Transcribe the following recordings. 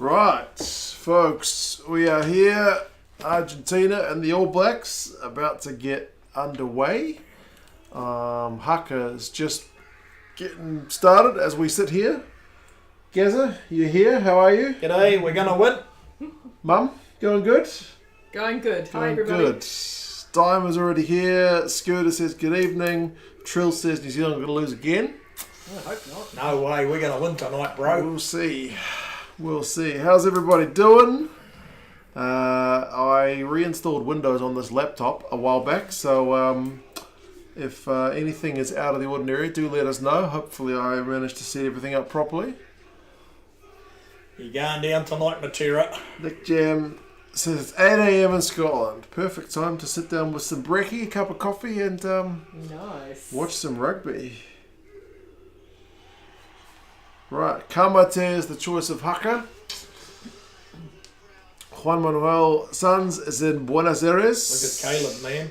Right, folks, we are here, Argentina and the All Blacks, about to get underway. Haka is just getting started as we sit here. Gazza, you here? How are you? G'day, we're going to win. Mum, going good? Going good. Hi, Going everybody. good. Dime is already here. Scooter says good evening. Trill says New Zealand going to lose again. I hope not. No way, we're going to win tonight, bro. We'll see. We'll see. How's everybody doing? I reinstalled Windows on this laptop a while back, so if anything is out of the ordinary, do let us know. Hopefully I managed to set everything up properly. You're going down tonight, Matera. Nick Jam says it's 8 a.m. in Scotland. Perfect time to sit down with some brekkie, a cup of coffee, and Nice. watch some rugby. Right, Kamate is the choice of Haka. Juan Manuel Sanz is in Buenos Aires. Look at Caleb, man.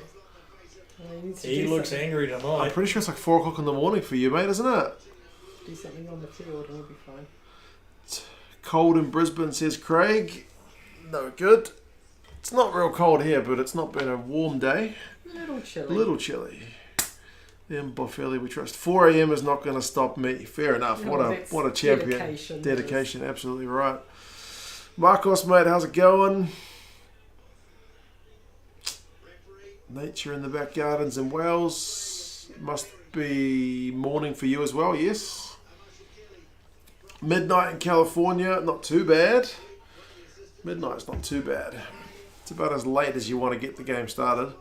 He looks angry I'm tonight. pretty sure it's like 4 o'clock in the morning for you, mate, isn't it? Do something on the field and we'll be fine. Cold in Brisbane, says Craig. No good. It's not real cold here, but it's not been a warm day. A little chilly. A little chilly. In Boffelli we trust. 4 a.m. is not going to stop me. Fair enough. No, What a champion. dedication. Dedication, absolutely right. Marcos, mate, how's it going? Nature in the back gardens in Wales. Must be morning for you as well, yes. Midnight in California, not too bad. Midnight's not too bad. It's about as late as you want to get the game started.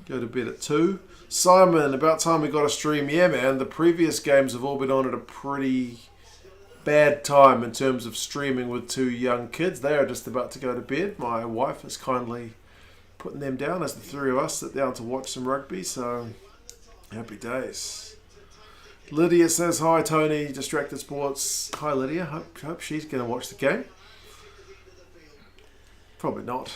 Go to bed at 2. Simon, about time we got a stream. Yeah, man, the previous games have all been on at a pretty bad time in terms of streaming with 2 young kids. They are just about to go to bed. My wife is kindly putting them down as the 3 of us sit down to watch some rugby, so happy days. Lydia says, hi Tony, Distracted Sports. Hi Lydia, hope she's going to watch the game. Probably not.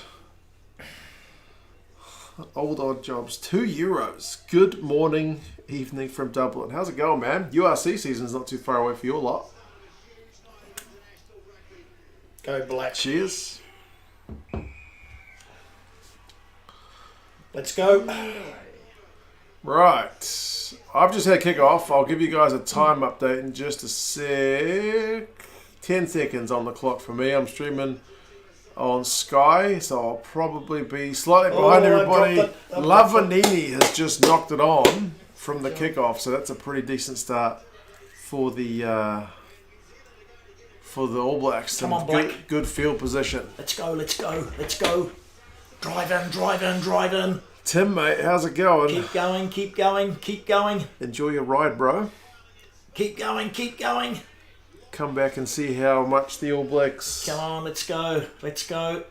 Old Odd Jobs, €2. Good morning, evening from Dublin. How's it going, man? URC season's not too far away for your lot. Go Black. Cheers. Let's go. Right. I've just had kickoff. I'll give you guys a time update in just a sec. 10 seconds on the clock for me. I'm streaming on Sky, so I'll probably be slightly behind everybody. Lavanini has just knocked it on from the kickoff, so that's a pretty decent start for the All Blacks. Come on, Black. Good field position. Let's go, let's go, let's go. Drive in, drive in, drive in. Tim, mate, how's it going? Keep going, keep going, keep going. Enjoy your ride, bro. Keep going, keep going. Come back and see how much the All Blacks Come on, let's go, let's go.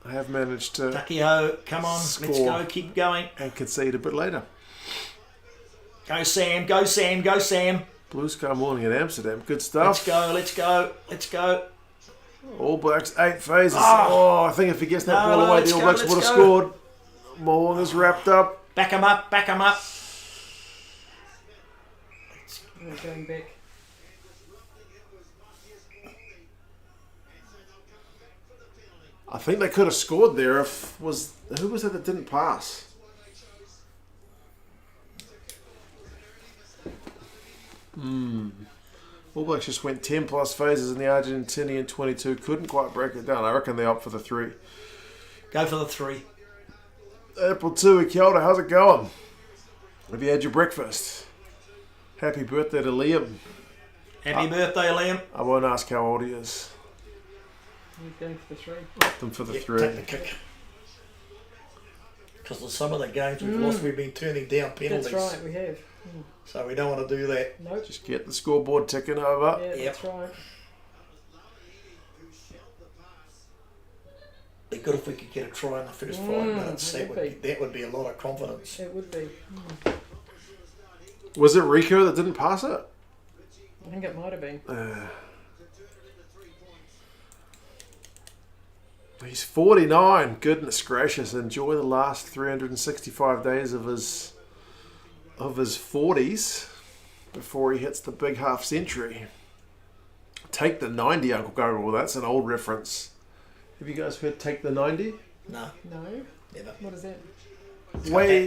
have managed to Ducky ho, come on, let's Score. go, keep going. and concede a bit later. Go Sam, go Sam, go Sam. Blue Sky morning in Amsterdam. Good stuff. Let's go, let's go, let's go. All Blacks, 8 phases. Oh. Oh, I think if he gets that No, ball away, let's the All go, Blacks let's would have go. scored. Moong is wrapped up. Back him up, back him up. We're going back. I think they could have scored there if who was it that didn't pass? All Blacks just went 10 plus phases in the Argentinian 22. Couldn't quite break it down. I reckon they opt for the 3. Go for the 3. April 2, kia ora, how's it going? Have you had your breakfast? Happy birthday to Liam. Happy birthday, Liam. I won't ask how old he is. We're going for the 3. Opt them for the 3. Take the kick. Because of some of the games we've lost, we've been turning down penalties. That's right, we have. So we don't want to do that. Nope. Just get the scoreboard ticking over. Yeah, Yep. that's right. Be good if we could get a try in the first 5 minutes. it That would be a lot of confidence. It would be. Was it Rico that didn't pass it? I think it might have been. He's 49. Goodness gracious. Enjoy the last 365 days of his 40s before he hits the big half century. Take the 90, Uncle Gary. Well, that's an old reference. Have you guys heard Take the 90? No, No. never. What is that? Way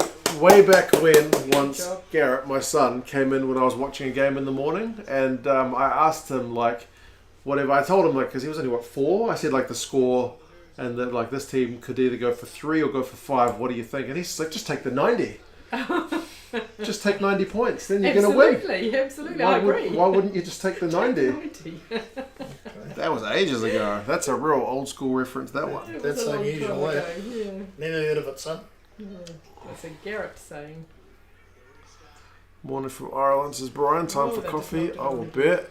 back when, once Garrett, my son, came in when I was watching a game in the morning, and I asked him, like, whatever. I told him, like, because he was only, 4? I said, like, the score, and that, like, this team could either go for 3 or go for 5. What do you think? And he's like, just take the 90. Just take 90 points, then you're going to win. Absolutely, I agree. Why wouldn't you just take the 90? 90. That was ages ago. That's a real old school reference, that one. It was That's a long unusual, time eh? ago, yeah. Never heard of it, son. Yeah. That's a Garrett saying. Morning from Ireland, says Brian. Time for that coffee. just I will knocked bet.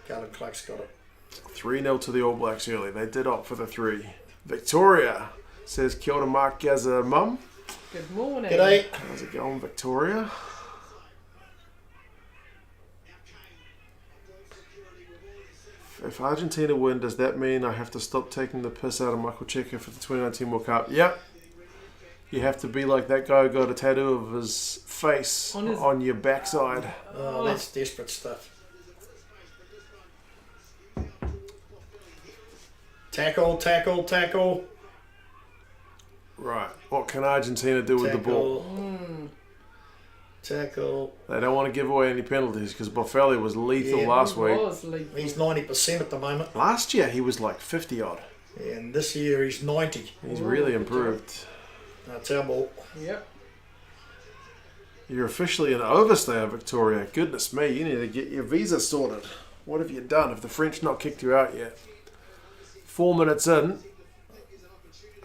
Garden Clark's got it. 3-0 to the All Blacks early. They did opt for the 3. Victoria says, Kia ora Mark Gazza mum. Good morning. G'day. How's it going, Victoria? If Argentina win, does that mean I have to stop taking the piss out of Michael Cheika for the 2019 World Cup? Yep. You have to be like that guy who got a tattoo of his face on your backside. Oh, that's desperate stuff. Tackle, tackle, tackle. Right. What can Argentina do with the ball? Tackle. They don't want to give away any penalties because Boffelli was lethal last week. He's 90% at the moment. Last year he was like 50 odd. And this year he's 90. He's really improved. That's our ball. Yep. You're officially an overstayer, Victoria. Goodness me, you need to get your visa sorted. What have you done? Have the French not kicked you out yet? 4 minutes in,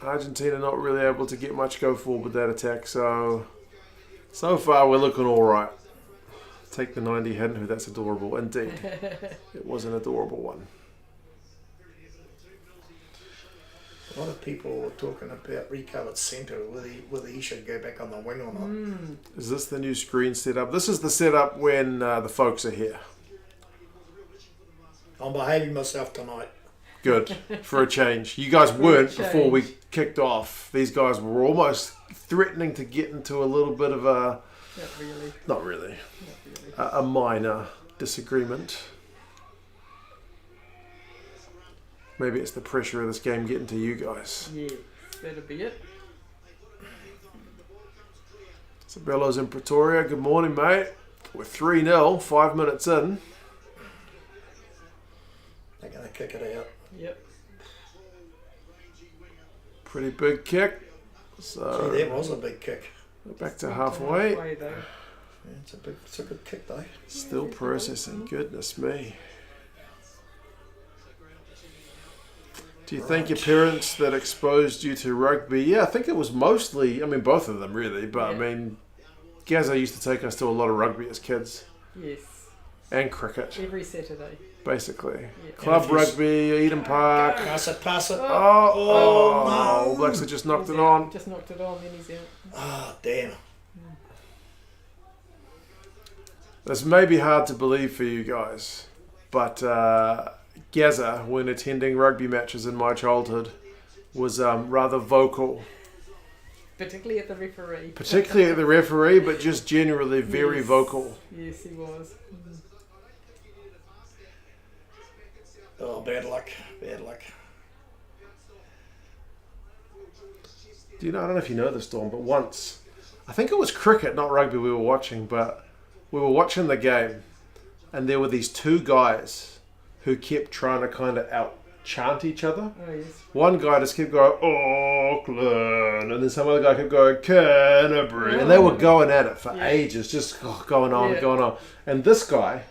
Argentina not really able to get much go forward with that attack. So far we're looking all right. Take the 90, hadn't heard. That's adorable. Indeed. It was an adorable one. A lot of people were talking about recovered centre, whether he should go back on the wing or not. Is this the new screen setup? This is the setup when the folks are here. I'm behaving myself tonight. Good, for a change. You guys weren't before we kicked off. These guys were almost threatening to get into a little bit of a... Not really. A minor disagreement. Maybe it's the pressure of this game getting to you guys. Yeah, that'll be it. Sabello's in Pretoria. Good morning, mate. We're 3-0, 5 minutes in. They're going to kick it out. Yep. Pretty big kick. So Gee, that was a big kick. back to halfway. Though. Yeah, it's a good kick though. Still processing. Goodness me. Do you think your parents that exposed you to rugby? Yeah, I think it was mostly, both of them really, but Gazza used to take us to a lot of rugby as kids. Yes. And cricket. Every Saturday. Basically. Yeah. Club rugby, Eden Park. Pass it, pass it. Oh, no. Blacks have just knocked it on. Just knocked it on, then he's out. Oh, damn. This may be hard to believe for you guys, but Gazza, when attending rugby matches in my childhood, was rather vocal. Particularly at the referee. Particularly at the referee, but just generally very vocal. Yes, he was. Oh, bad luck. Bad luck. I don't know if you know this, Dawn, but once, I think it was cricket, not rugby we were watching, but we were watching the game, and there were these two guys who kept trying to kind of out-chant each other. Oh, yes. One guy just kept going, Auckland, and then some other guy kept going, Canterbury, and they were going at it for ages, just going on. And this guy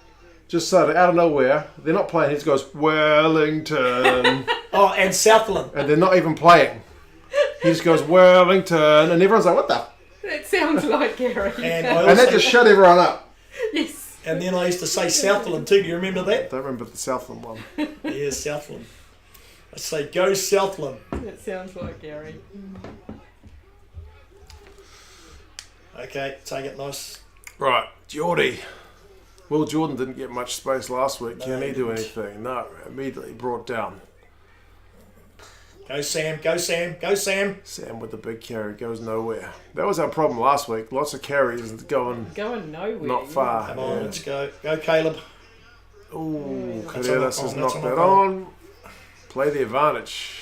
just started out of nowhere, they're not playing, he just goes, Wellington. Oh, and Southland. And they're not even playing. He just goes, Wellington, and everyone's like, what the? That sounds like Gary. And that just shut everyone up. Yes. And then I used to say Southland too. Do you remember that? I don't remember the Southland one. Yeah, Southland. I say, go Southland. That sounds like Gary. Okay, take it nice. Right, Geordie. Will Jordan didn't get much space last week. Can he do anything? No, immediately brought down. Go Sam, go Sam, go Sam. Sam with the big carry goes nowhere. That was our problem last week. Lots of carries going nowhere. not far. Come on, let's go. Go Caleb. Ooh, That's a Kareras knock has on, that's a knocked knock that on. on. Play the advantage.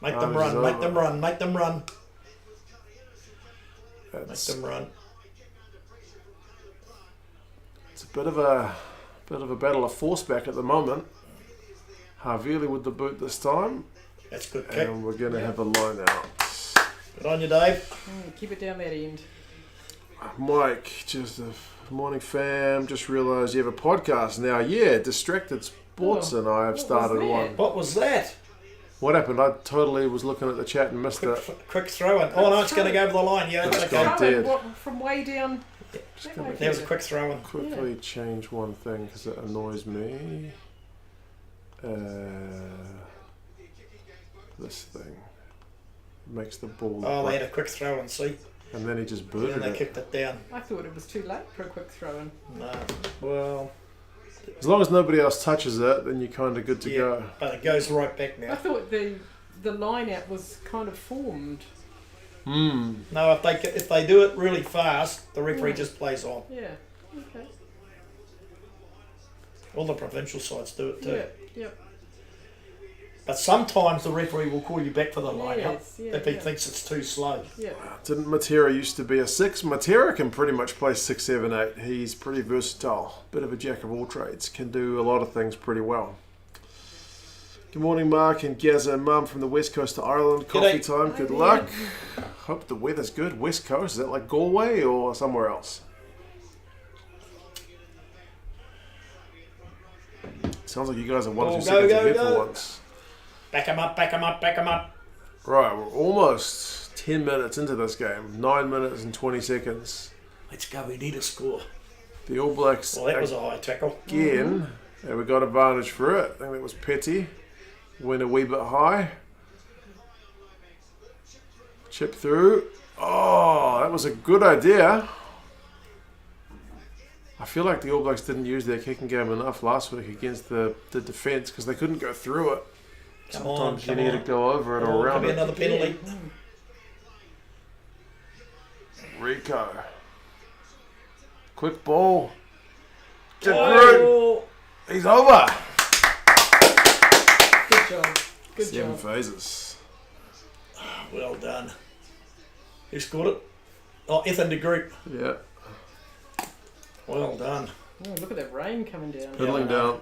Make them Advantage is run, make over. them run, make them run, make It's them run. a bit of a battle of force back at the moment. Havili with the boot this time, That's good kick. and we're going to have a line out. Good on you, Dave. Keep it down that end. Mike, just a morning fam. Just realised you have a podcast now. Yeah, Distracted Sports and I have started that? one. What was that? What happened? I totally was looking at the chat and missed that. Quick throw in. Oh no, it's going to go over the line. Yeah, it's It's okay. gone. Throw it, dead. what, from way down. That way There was a further. quick throw in. Quickly change one thing because it annoys me. This thing makes the ball. Oh, they had a quick throw in, see? And then he just And booted then they it. kicked it down. I thought it was too late for a quick throw in. No. Well, As long as nobody else touches it, then you're kind of good to yeah, go. but it goes right back I now. thought the line out was kind of formed. No, if they do it really fast, the referee just plays on. Yeah. Okay. All the provincial sides do it too. Yeah. Yep. But sometimes the referee will call you back for the line out Yes, yeah, if he yeah. thinks it's too slow. Yeah. Didn't Matera used to be a 6? Matera can pretty much play 6, 7, 8. He's pretty versatile. Bit of a jack of all trades. Can do a lot of things pretty well. Good morning, Mark and Gazza and Mum from the West Coast to Ireland. Coffee G'day. time. Good Hi, luck. man. Hope the weather's good. West Coast. Is that like Galway or somewhere else? Sounds like you guys are wanting to Go, see go, here go. for once. Back him up, back him up, back him up. Right, we're almost 10 minutes into this game. 9 minutes and 20 seconds. Let's go, we need a score. The All Blacks Well, that was a high tackle. again. And we got advantage for it. I think that was Petty. Went a wee bit high. Chip through. Oh, that was a good idea. I feel like the All Blacks didn't use their kicking game enough last week against the defence because they couldn't go through it. Come on, Sometimes come you need on. to go over it Oh, or around could be it. another penalty. Rico. Quick ball. Good Oh, He's over. Good job. Good 7 job. phases. well done. Who scored it? Oh, Ethan de Groot. Yeah. Well done. Oh, look at that rain coming down. Piddling I know. down.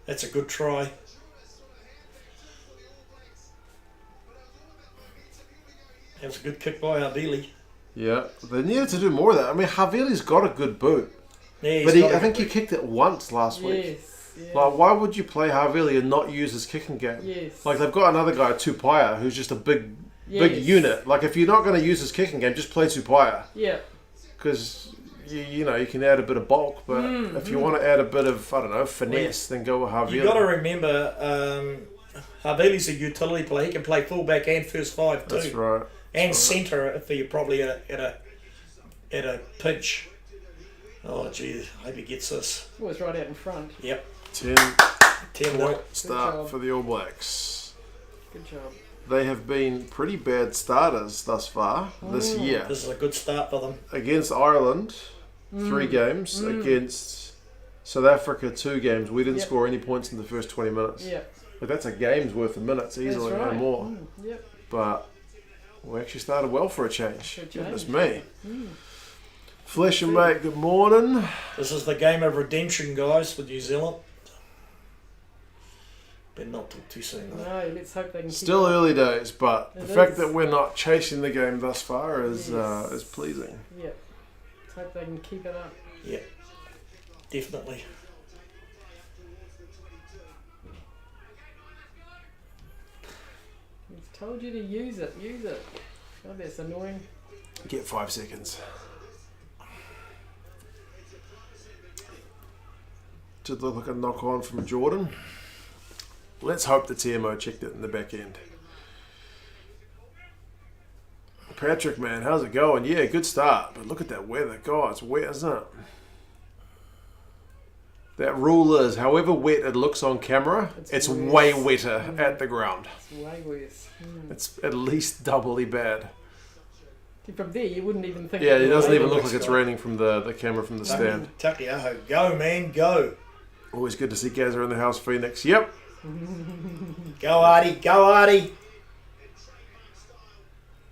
That's a good try. That was a good kick by Ardili. Yeah. They needed to do more of that. I mean, Havili's got a good boot. Yeah, But he's got I a think good he kicked it once last week. Yes. Yeah. Like, why would you play Havili and not use his kicking game? Yes. Like, they've got another guy, Tupaya, who's just a big Yes. unit. Like, if you're not going to use his kicking game, just play Tupaya. Yeah. Because, you know, you can add a bit of bulk. But if you want to add a bit of, I don't know, finesse, then go with Havili. You've got to remember, Ardili's a utility player. He can play fullback and first five too. That's right. And centre if you're probably at a pinch. Oh, gee, I hope he gets this. Oh, it's right out in front. Yep. 10 10 point point. start job. for the All Blacks. Good job. They have been pretty bad starters thus far this year. This is a good start for them. Against Ireland, 3 games. Against South Africa, 2 games. We didn't Yep. score any points in the first 20 minutes. Yeah. But that's a game's worth of minutes easily, That's right. no more. Yep. But we actually started well for a change. For a Goodness change. me. Flesh and Mate, good morning. This is the game of redemption, guys, for New Zealand. Better not talk too soon, though. No, let's hope they can Still keep early days, but the It fact is. that we're not chasing the game thus far is Yes. pleasing. Up. Yep. Let's hope they can keep it up. Yeah, definitely. We've told you to use it. Use it. Oh, that's annoying. Get 5 seconds. Did look like a knock on from Jordan. Let's hope the TMO checked it in the back end. Patrick, man, how's it going? Yeah, good start. But look at that weather. God, it's wet, isn't it? That rule is, however wet it looks on camera, it's worse. way wetter at the ground. It's way worse. It's at least doubly bad. From there, you wouldn't even think. Yeah, it doesn't even look looks like it's like- raining from the camera from the stand. Takiaho, go man, go. Always good to see Gazza in the house, Phoenix. Yep. Go Artie, go Artie.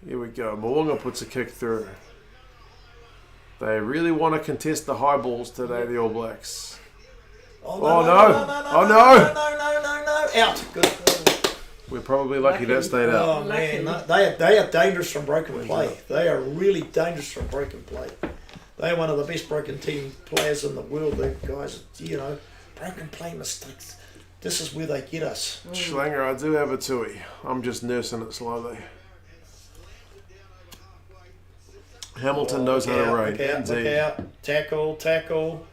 Here we go. Mo'unga puts a kick through. They really want to contest the high balls today, the All Blacks. Oh no. Out. Good. We're probably lucky that stayed out. Oh man, they are dangerous from broken play. They are really dangerous from broken play. They are one of the best broken team players in the world. The guys, broken play mistakes. This is where they get us. Schlanger, I do have a tui. I'm just nursing it slowly. Hamilton knows how to rain. Look out. Tackle.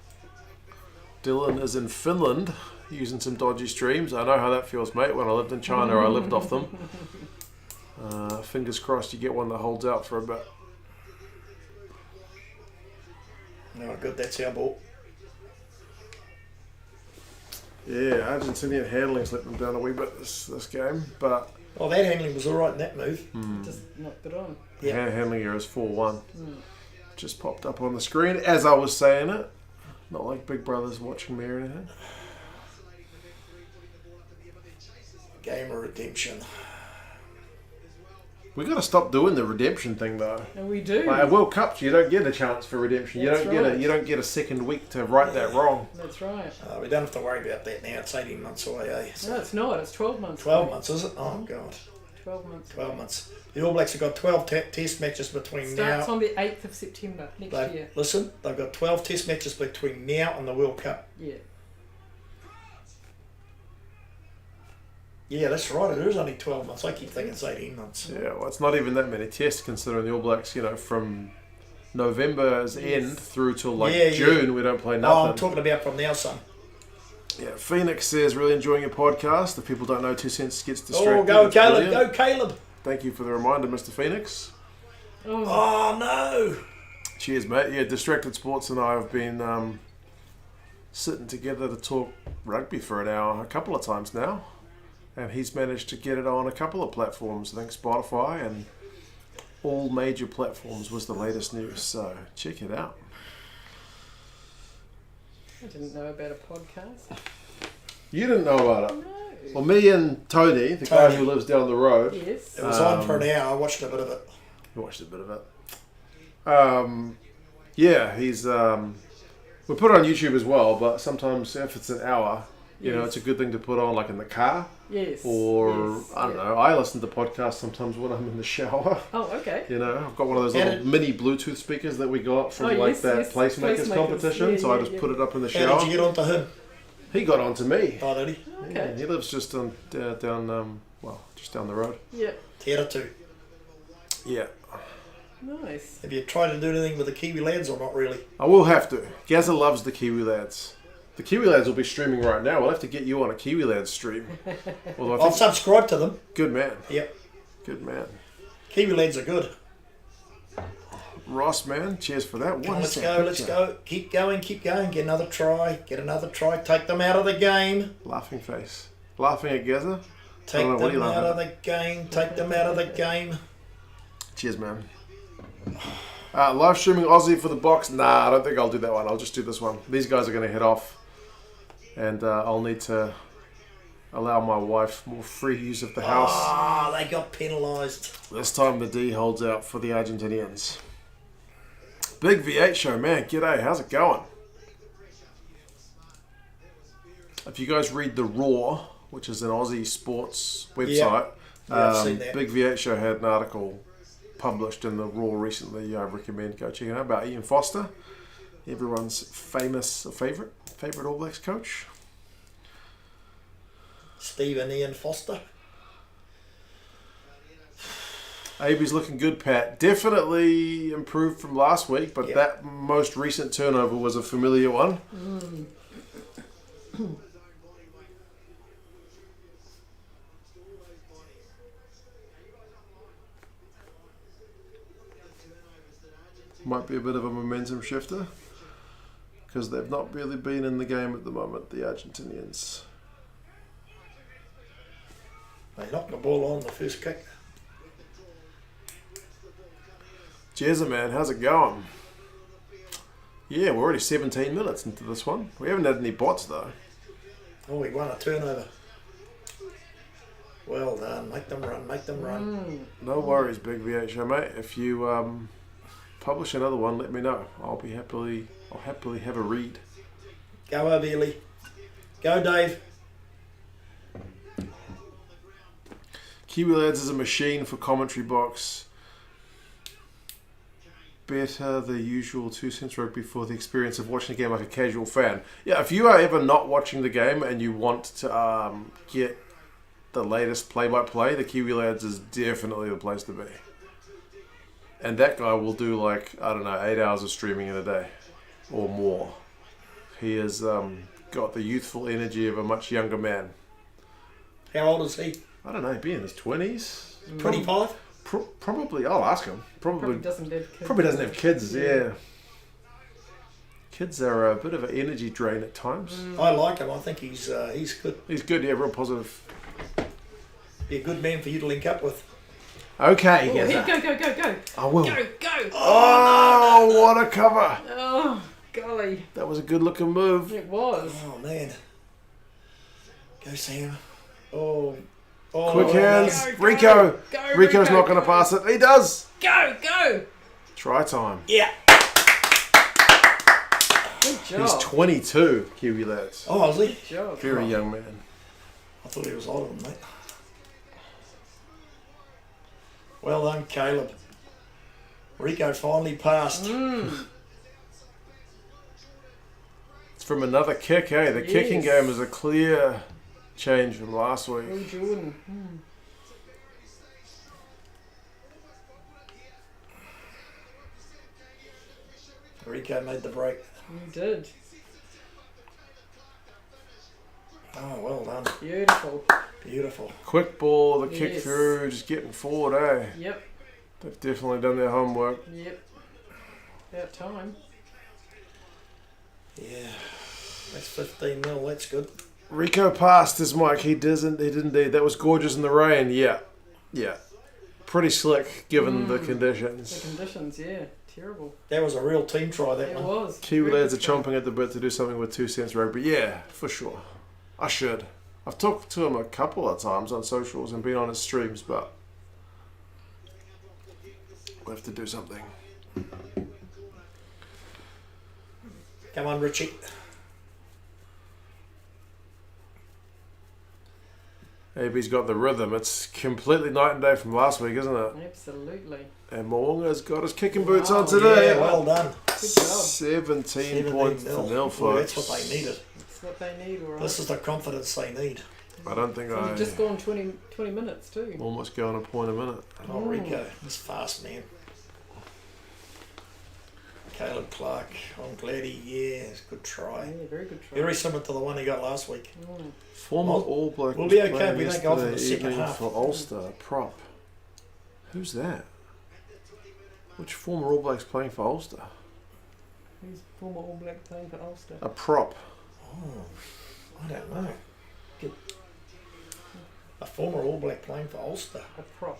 Dylan is in Finland using some dodgy streams. I know how that feels, mate. When I lived in China, I lived off them. Fingers crossed you get one that holds out for a bit. Oh, good. That's our ball. Yeah, Argentinian handling's let them down a wee bit this game, but Oh, that handling was all right in that move. Just knocked it on. Yeah. handling here is 4-1. Just popped up on the screen as I was saying it. Not like Big Brother's watching me or anything. Game of redemption. We got to stop doing the redemption thing though. And we do. Like at World Cups, you don't get a chance for redemption. You That's don't get right. you don't get a second week to right that wrong. That's right. We don't have to worry about that now. It's 18 months away, eh? No, it's not. It's 12 months. 12 months, is it? Oh, God. 12 months. 12 months. The All Blacks have got 12 test matches between Starts now. on the 8th of September next year. Listen, they've got 12 test matches between now and the World Cup. Yeah. Yeah, that's right. It is only 12 months. I keep thinking it's 18 months. Yeah, well, it's not even that many tests considering the All Blacks. From November's end through till June, we don't play nothing. Oh, I'm talking about from now, son. Yeah, Phoenix says, really enjoying your podcast. If people don't know, 2 cents gets distracted. Oh, go It's Caleb, brilliant. go Caleb. Thank you for the reminder, Mr. Phoenix. Oh, no. Cheers, mate. Yeah, Distracted Sports and I have been sitting together to talk rugby for an hour a couple of times now. And he's managed to get it on a couple of platforms. I think Spotify and all major platforms was the latest news. So check it out. I didn't know about a podcast. You didn't know about it? No. Well, me and Tony, the guy who lives down the road, Yes. It was on for an hour. I watched a bit of it. we watched a bit of it. Yeah, he's... we put it on YouTube as well, but sometimes if it's an hour, it's a good thing to put on like in the car. Yes. Or, yes. I don't know, I listen to podcasts sometimes when I'm in the shower. Oh, okay. I've got one of those little mini Bluetooth speakers that we got from Placemakers competition, so I just put it up in the shower. How did you get onto him? He got onto me. Oh, did he? Okay. Yeah, he lives just down just down the road. Yeah. Tiara 2. Yeah. Nice. Have you tried to do anything with the Kiwi lads or not really? I will have to. Gazza loves the Kiwi lads. The Kiwi lads will be streaming right now. We'll have to get you on a Kiwi lads stream. Although I I'll think, subscribe to them. good man. Yep. Good man. Kiwi lads are good. Ross, man, cheers for that. What Let's is go, that let's picture? go. Keep going. Get another try. Take them out of the game. Laughing face. Laughing at Gazza. Take what are you them out laughing of the game. Take them out of the game. Cheers, man. Live streaming Aussie for the box. Nah, I don't think I'll do that one. I'll just do this one. These guys are going to head off. And I'll need to allow my wife more free use of the house. Ah, they got penalised. This time the D holds out for the Argentinians. Big V8 show, man. G'day, how's it going? If you guys read The Raw, which is an Aussie sports website, I've seen that. Big V8 show had an article published in The Raw recently. I recommend go check it out about Ian Foster, everyone's favourite All Blacks coach. Stephen Ian Foster. AB's looking good, Pat. Definitely improved from last week, but that most recent turnover was a familiar one. Might be a bit of a momentum shifter because they've not really been in the game at the moment, the Argentinians. They knocked the ball on the first kick. Gazza, man, how's it going? Yeah, we're already 17 minutes into this one. We haven't had any bots though. Oh, we won a turnover. Well done. Make them run. Make them run. No worries, Big VHO, mate. If you publish another one, let me know. I'll happily have a read. Go over, Ellie. Go, Dave. Kiwi Lads is a machine for commentary box. Better the usual 2 cents rugby for the experience of watching the game like a casual fan. Yeah, if you are ever not watching the game and you want to get the latest play-by-play, the Kiwi Lads is definitely the place to be. And that guy will do 8 hours of streaming in a day or more. He has got the youthful energy of a much younger man. How old is he? I don't know, he'd be in his 20s. 25? Probably, I'll ask him. Probably doesn't have kids. Probably doesn't have kids, yeah. Kids are a bit of an energy drain at times. I like him. I think he's good. He's good, yeah, real positive. Be a good man for you to link up with. Okay, Oh, Gazza. go. I will. Go. Oh, no. What a cover. Oh, golly. That was a good looking move. It was. Oh, man. Go, Sam. Oh. Quick hands. Go, Rico. go, Rico's Rico. not going to pass it. He does. Go. Try time. Yeah. Good job. He's 22, Kiwi Lads. Oh, is he? Good job. Very young man. I thought he was older than that. Well done, Caleb. Rico finally passed. It's from another kick, eh? The kicking Yes. game is a clear change from last week. Oh, Jordan. Rico made the break. You did. Oh, well done. Beautiful. Beautiful. Quick ball, the kick Yes. through, just getting forward, eh? Yep. They've definitely done their homework. About time. Yeah. That's 15-0. That's good. Rico passed his mic. He did indeed. That was gorgeous in the rain. Yeah. Pretty slick given the The conditions. conditions, yeah. Terrible. That was a real team try, that It one. was. Kiwi Very Lads are good try. chomping at the bit to do something with 2 cents rugby. Yeah, for sure. I should. I've talked to him a couple of times on socials and been on his streams, but we'll have to do something. Come on, Richie. AB's got the rhythm. It's completely night and day from last week, isn't it? Absolutely. And Moonga's got his kicking boots Wow. on today. Yeah, well done. Good job. 17 points to 17-0. nil, Boy, that's folks. what they needed. That's what they need, all right. This is the confidence they need. I don't think So you've just gone 20 minutes too. almost going a point a minute. Oh, Rico, he's fast, man. Caleb Clark, I'm glad it's a good try. Yeah, very good try. Very similar to the one he got last week. Former Well, All Black we'll was be okay playing if we don't go off in the yesterday second evening half. for Ulster. Prop. Who's that? Which former All Black's playing for Ulster? Who's former All Black playing for Ulster? A prop. Oh, I don't know. A former All Black playing for Ulster. A prop.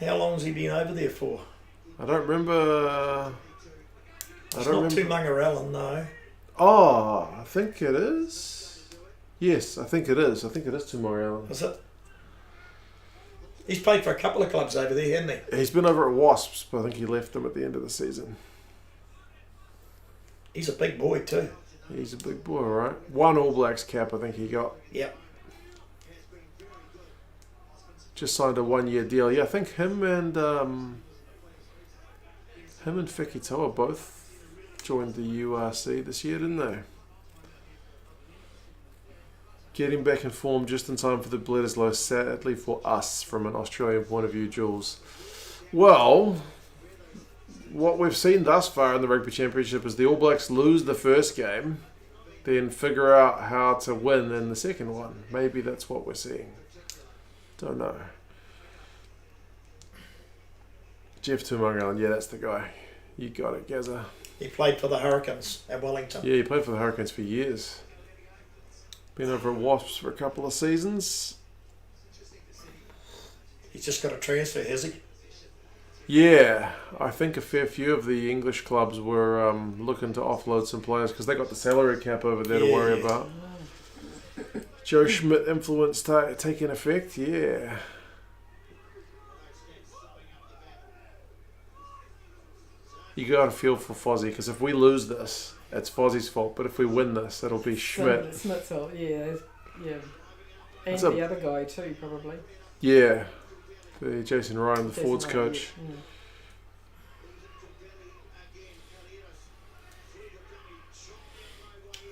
How long has he been over there for? I don't remember. It's not Tumunga Allen, no. Oh, I think it is. Yes, I think it is. I think it is Tumunga Allen. Is it? He's played for a couple of clubs over there, hasn't he? He's been over at Wasps, but I think he left them at the end of the season. He's a big boy too. He's a big boy, right? One All Blacks cap, I think he got. Yep. Just signed a 1-year deal. Yeah, I think him and Fekitoa both joined the URC this year, didn't they? Getting back in form just in time for the Bledisloe, sadly for us, from an Australian point of view, Jules. Well, what we've seen thus far in the Rugby Championship is the All Blacks lose the first game, then figure out how to win in the second one. Maybe that's what we're seeing. Don't know. Jeff Tumunga, yeah, that's the guy. You got it, Gazza. He played for the Hurricanes at Wellington. Yeah, he played for the Hurricanes for years. Been over at Wasps for a couple of seasons. He's just got a transfer, has he? Yeah, I think a fair few of the English clubs were looking to offload some players because they got the salary cap over there to worry about. Joe Schmidt influence taking effect, yeah. You got to feel for Fozzie because if we lose this, it's Fozzie's fault. But if we win this, it'll be Schmidt. Schmidt's fault, yeah. And It's the other guy too, probably. Yeah, the Jason Ryan, the Jason Ford's Ryan, coach. yeah.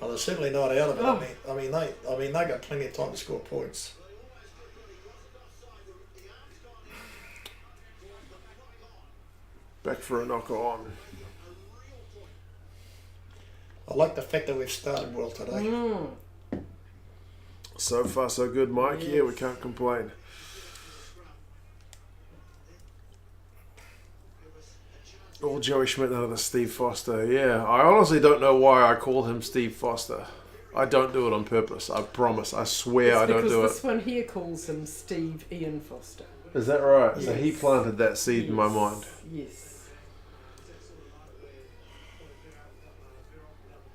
Well, they're certainly not out of it. I mean, they got plenty of time to score points. Back for a knock on. I like the fact that we've started well today. So far, so good, Mike. Yes. Yeah, we can't complain. All Joey Schmidt out of the Steve Foster. Yeah, I honestly don't know why I call him Steve Foster. I don't do it on purpose. I promise. I swear I don't do Because it. this one here calls him Steve Ian Foster. Is that right? So he Yes. planted that seed in my mind. Yes.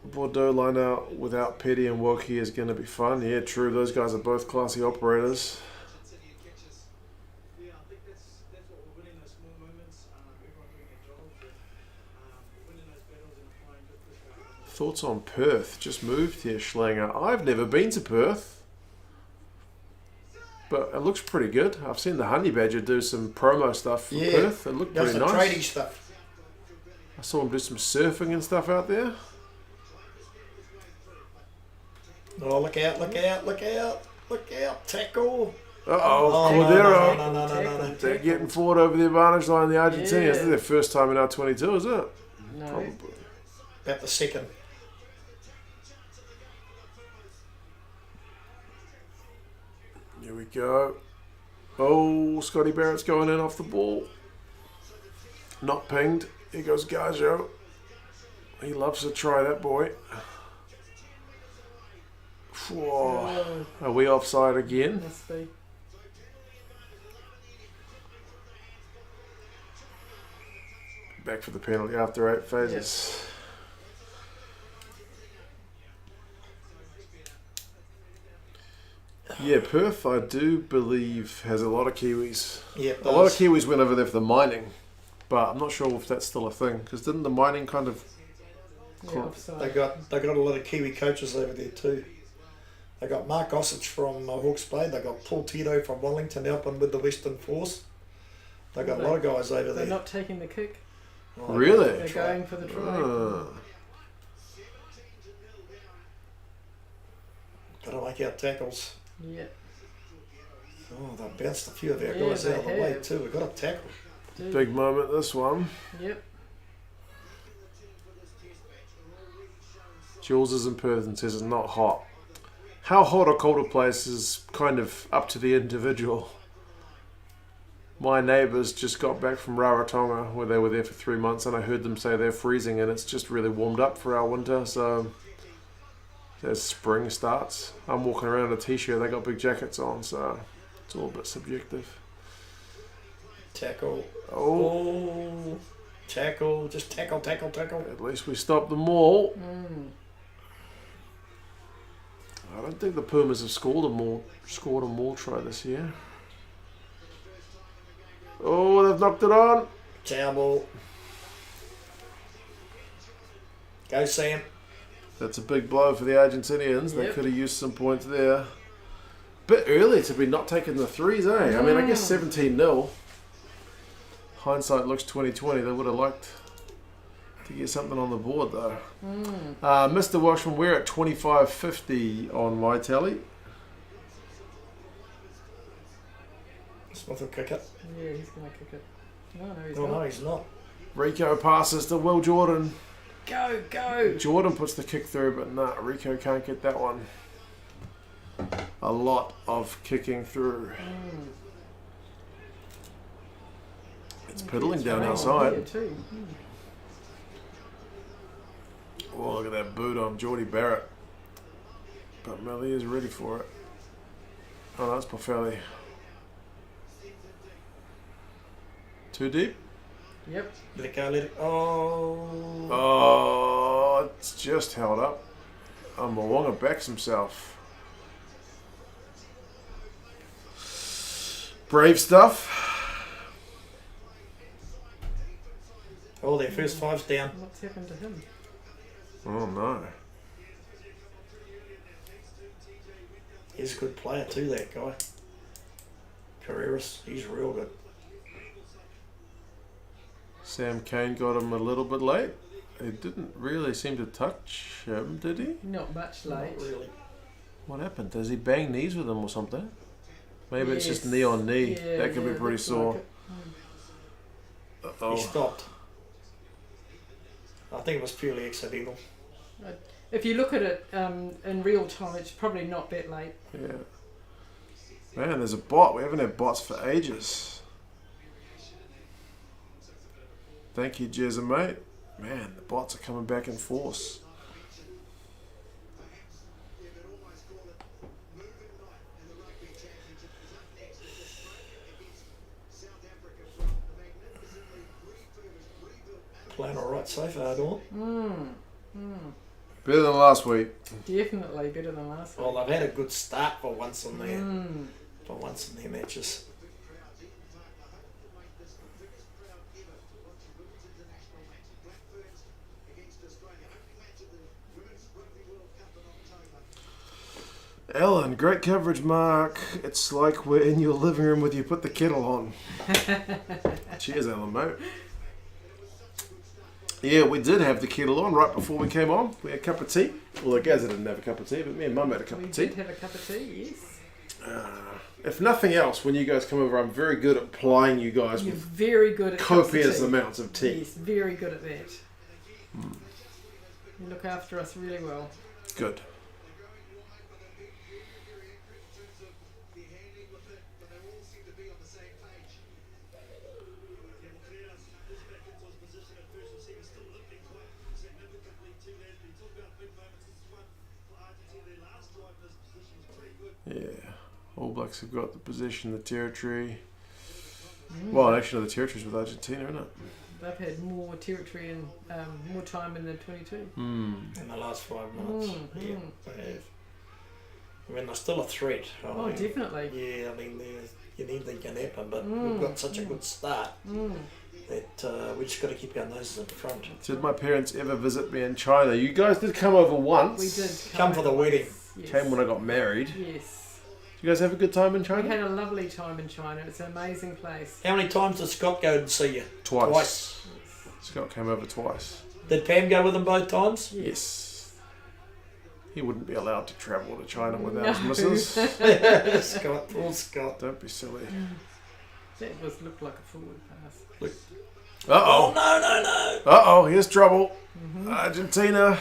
Bordeaux line out without Petty and Wilkie is going to be fun. Yeah, true. Those guys are both classy operators. Thoughts on Perth? Just moved here, Schlanger. I've never been to Perth, but it looks pretty good. I've seen the Honey Badger do some promo stuff for Perth. It looked That's pretty the nice. trading stuff. I saw him do some surfing and stuff out there. Oh, look out, look out, look out, look out, tackle. Uh-oh, Cordero. No. They're getting forward over the advantage line, the Argentinians. Yeah. This is their first time in our 22, is it? No. Probably. About the second. Here we go. Oh, Scotty Barrett's going in off the ball. Not pinged. Here goes Gazza. He loves to try, that boy. Whoa. Are we offside again? Must be. Back for the penalty after 8 phases. Yeah, Perth, I do believe, has a lot of Kiwis. Yep, A lot of Kiwis went over there for the mining, but I'm not sure if that's still a thing. Because didn't the mining kind of... Yeah, offside. They got a lot of Kiwi coaches over there too. They got Mark Ossich from Hawke's Bay. They got Paul Tito from Wellington helping with the Western Force. They got a lot of guys over They're there. not taking the kick. Oh, Really? They're going for the try. Got to make out tackles. Yeah. Oh, they bounced a few of our Yeah, guys out of the they way have. too. We've got to tackle. Dude. Big moment, this one. Yep. Jules is in Perth and says it's not hot. How hot or cold a place is kind of up to the individual. My neighbours just got back from Rarotonga where they were there for 3 months and I heard them say they're freezing and it's just really warmed up for our winter, so as spring starts. I'm walking around in a t-shirt, they got big jackets on, so it's all a bit subjective. Tackle. Oh, Tackle. Just tackle. at least we stopped them all. I don't think the Pumas have scored a maul try this year. Oh, they've knocked it on. Towel. Go, Sam. That's a big blow for the Argentinians. They Yep. could have used some points there. Bit early to be not taking the threes, eh? I mean, I guess 17-0. Hindsight looks 2020. They would have liked to get something on the board, though. Mr. Welshman, we're at 25.50 on my tally. Smith will kick it. Yeah, he's going to kick it. No, he's Oh, not. no, he's not. Rico passes to Will Jordan. Go! Jordan puts the kick through, but nah, Rico can't get that one. A lot of kicking through. It's piddling down our side. Here too. Oh, look at that boot on Geordie Barrett. But Melly is ready for it. Oh, that's Poffelli. Too deep? Yep. Let it go, let it... Oh. Oh, it's just held up. Mwanga backs himself. Brave stuff. Oh, their first five's down. What's happened to him? Oh no. He's a good player too, that guy. Carreras, he's real good. Sam Kane got him a little bit late. He didn't really seem to touch him, did he? Not much late. Not really. What happened? Does he bang knees with him or something? Maybe it's just Yes. knee on knee. Yeah, That could be yeah, pretty looks sore. like it. He Oh, stopped. I think it was purely accidental. If you look at it in real time, it's probably not that late. yeah. Man, there's a bot. We haven't had bots for ages. Thank you, Jezza, mate. Man, the bots are coming back in force. Playing alright so far, Dawn. Better than last week. Definitely better than last week. Well, they've had a good start for once in their matches. Ellen, great coverage, Mark. It's like we're in your living room with you put the kettle on. Cheers, Ellen, mate. Yeah, we did have the kettle on right before we came on. We had a cup of tea. Well, Gazza didn't have a cup of tea, but me and Mum had a cup We of tea. did have a cup of tea, yes. If nothing else, when you guys come over, I'm very good at plying you guys You're with very good at cups of copious tea. amounts of tea. Yes, very good at that. You look after us really well. Good. Yeah, All Blacks have got the possession of the territory. Well, actually, the territory's with Argentina, isn't it? They've had more territory and more time in the 22. In the last 5 minutes. Yeah, they have. I mean, they're still a threat. Oh, definitely. Yeah, I mean, anything can happen, but we've got such a good start that we just got to keep our noses in front. Did my parents ever visit me in China? You guys did come over once. We did. Come for the wedding. Yes. Came when I got married. Yes. Did you guys have a good time in We China? had a lovely time in China. It's an amazing place. How many times did Scott go and see you? Twice. Scott came over twice. Did Pam go with him both times? Yes. He wouldn't be allowed to travel to China without No. his missus. Scott, poor Scott. Don't be silly. That looked like a forward pass. Oh, Uh-oh. no. Uh-oh, here's trouble. Argentina.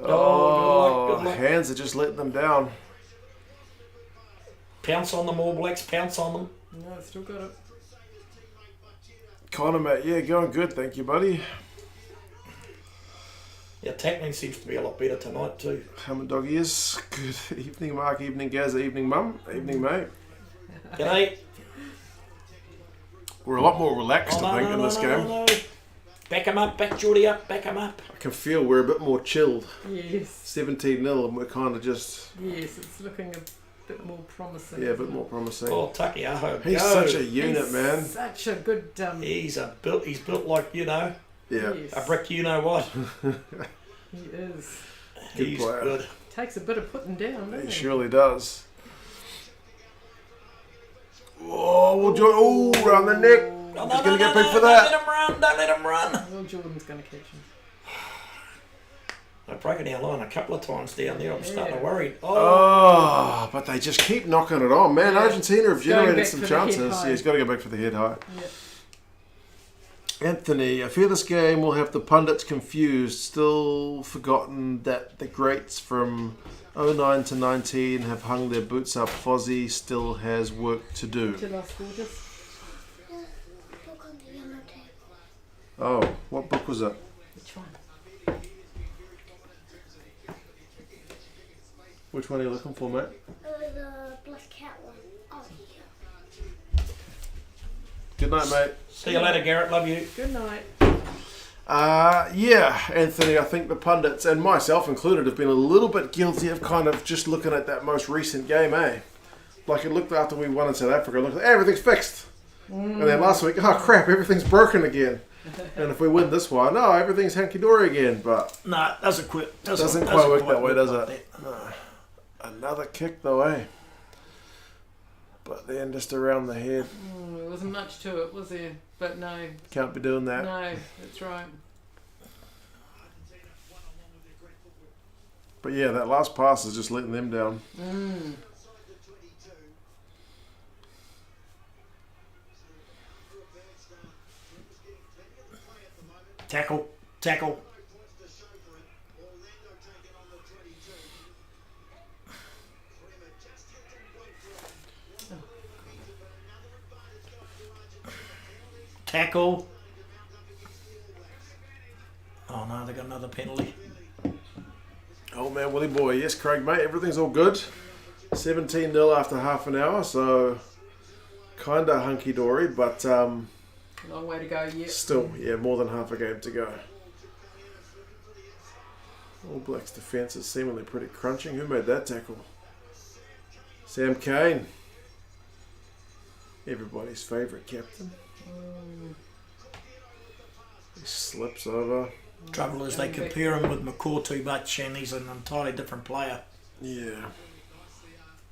Oh, good luck. Hands are just letting them down. Pounce on them, All Blacks, pounce on them. No, still got it. Connor, mate, yeah, going good, thank you, buddy. Yeah, tackling seems to be a lot better tonight too. Hammer doggy is. Good evening, Mark. Evening, Gazza. Evening, Mum. Evening, mate. G'day. We're a lot more relaxed, I think, in this game. No. Back him up, back Geordie up, back him up. I can feel we're a bit more chilled. Yes. 17-0, and we're kind of just, Yes, it's looking a bit more promising. yeah, a bit more promising. Oh, Takiaho, He's go. such a unit, He's man. Such a good He's built like, Yeah, yes, a brick you know what. he is. Good He's player. good. Takes a bit of putting down, doesn't he he? surely does. Oh, round the neck. Oh, He's going to get picked for Don't that. let him run, don't let him run. Well, Jordan's going to catch him. I've broken our line a couple of times down there. I'm starting to worry. Oh, but they just keep knocking it on. Man, Yeah. Argentina have He's going generated back some for the head chances. high. Yeah, he's got to go back for the head high. Yeah. Anthony, I fear this game will have the pundits confused, still forgotten that the greats from 09 to 19 have hung their boots up. Fozzie still has work to do. Did I score this? Book on the yellow table. Oh, what book was that? Which one? Which one are you looking for, mate? The black cat one. Oh, yeah. Good night, mate. See you later, Garrett. Love you. Good night. Yeah, Anthony, I think the pundits, and myself included, have been a little bit guilty of kind of just looking at that most recent game, eh? Like it looked after we won in South Africa, it looked like everything's fixed. And then last week, oh crap, everything's broken again. And if we win this one, oh, everything's hanky-dory again. But Nah, doesn't quite work that way, does it? No. Another kick though, eh? But then just around the head. There wasn't much to it, was there? But no. Can't be doing that. No, that's right. But yeah, that last pass is just letting them down. Tackle. Tackle. Oh no, they got another penalty. Oh man, Willie boy. Yes, Craig, mate. Everything's all good. 17-0 after half an hour, so kind of hunky-dory, but Long way to go yet. still, yeah, more than half a game to go. All Blacks defence is seemingly pretty crunching. Who made that tackle? Sam Cane. Everybody's favourite captain. He slips over. Trouble is they compare him with McCaw too much, and he's an entirely different player. Yeah.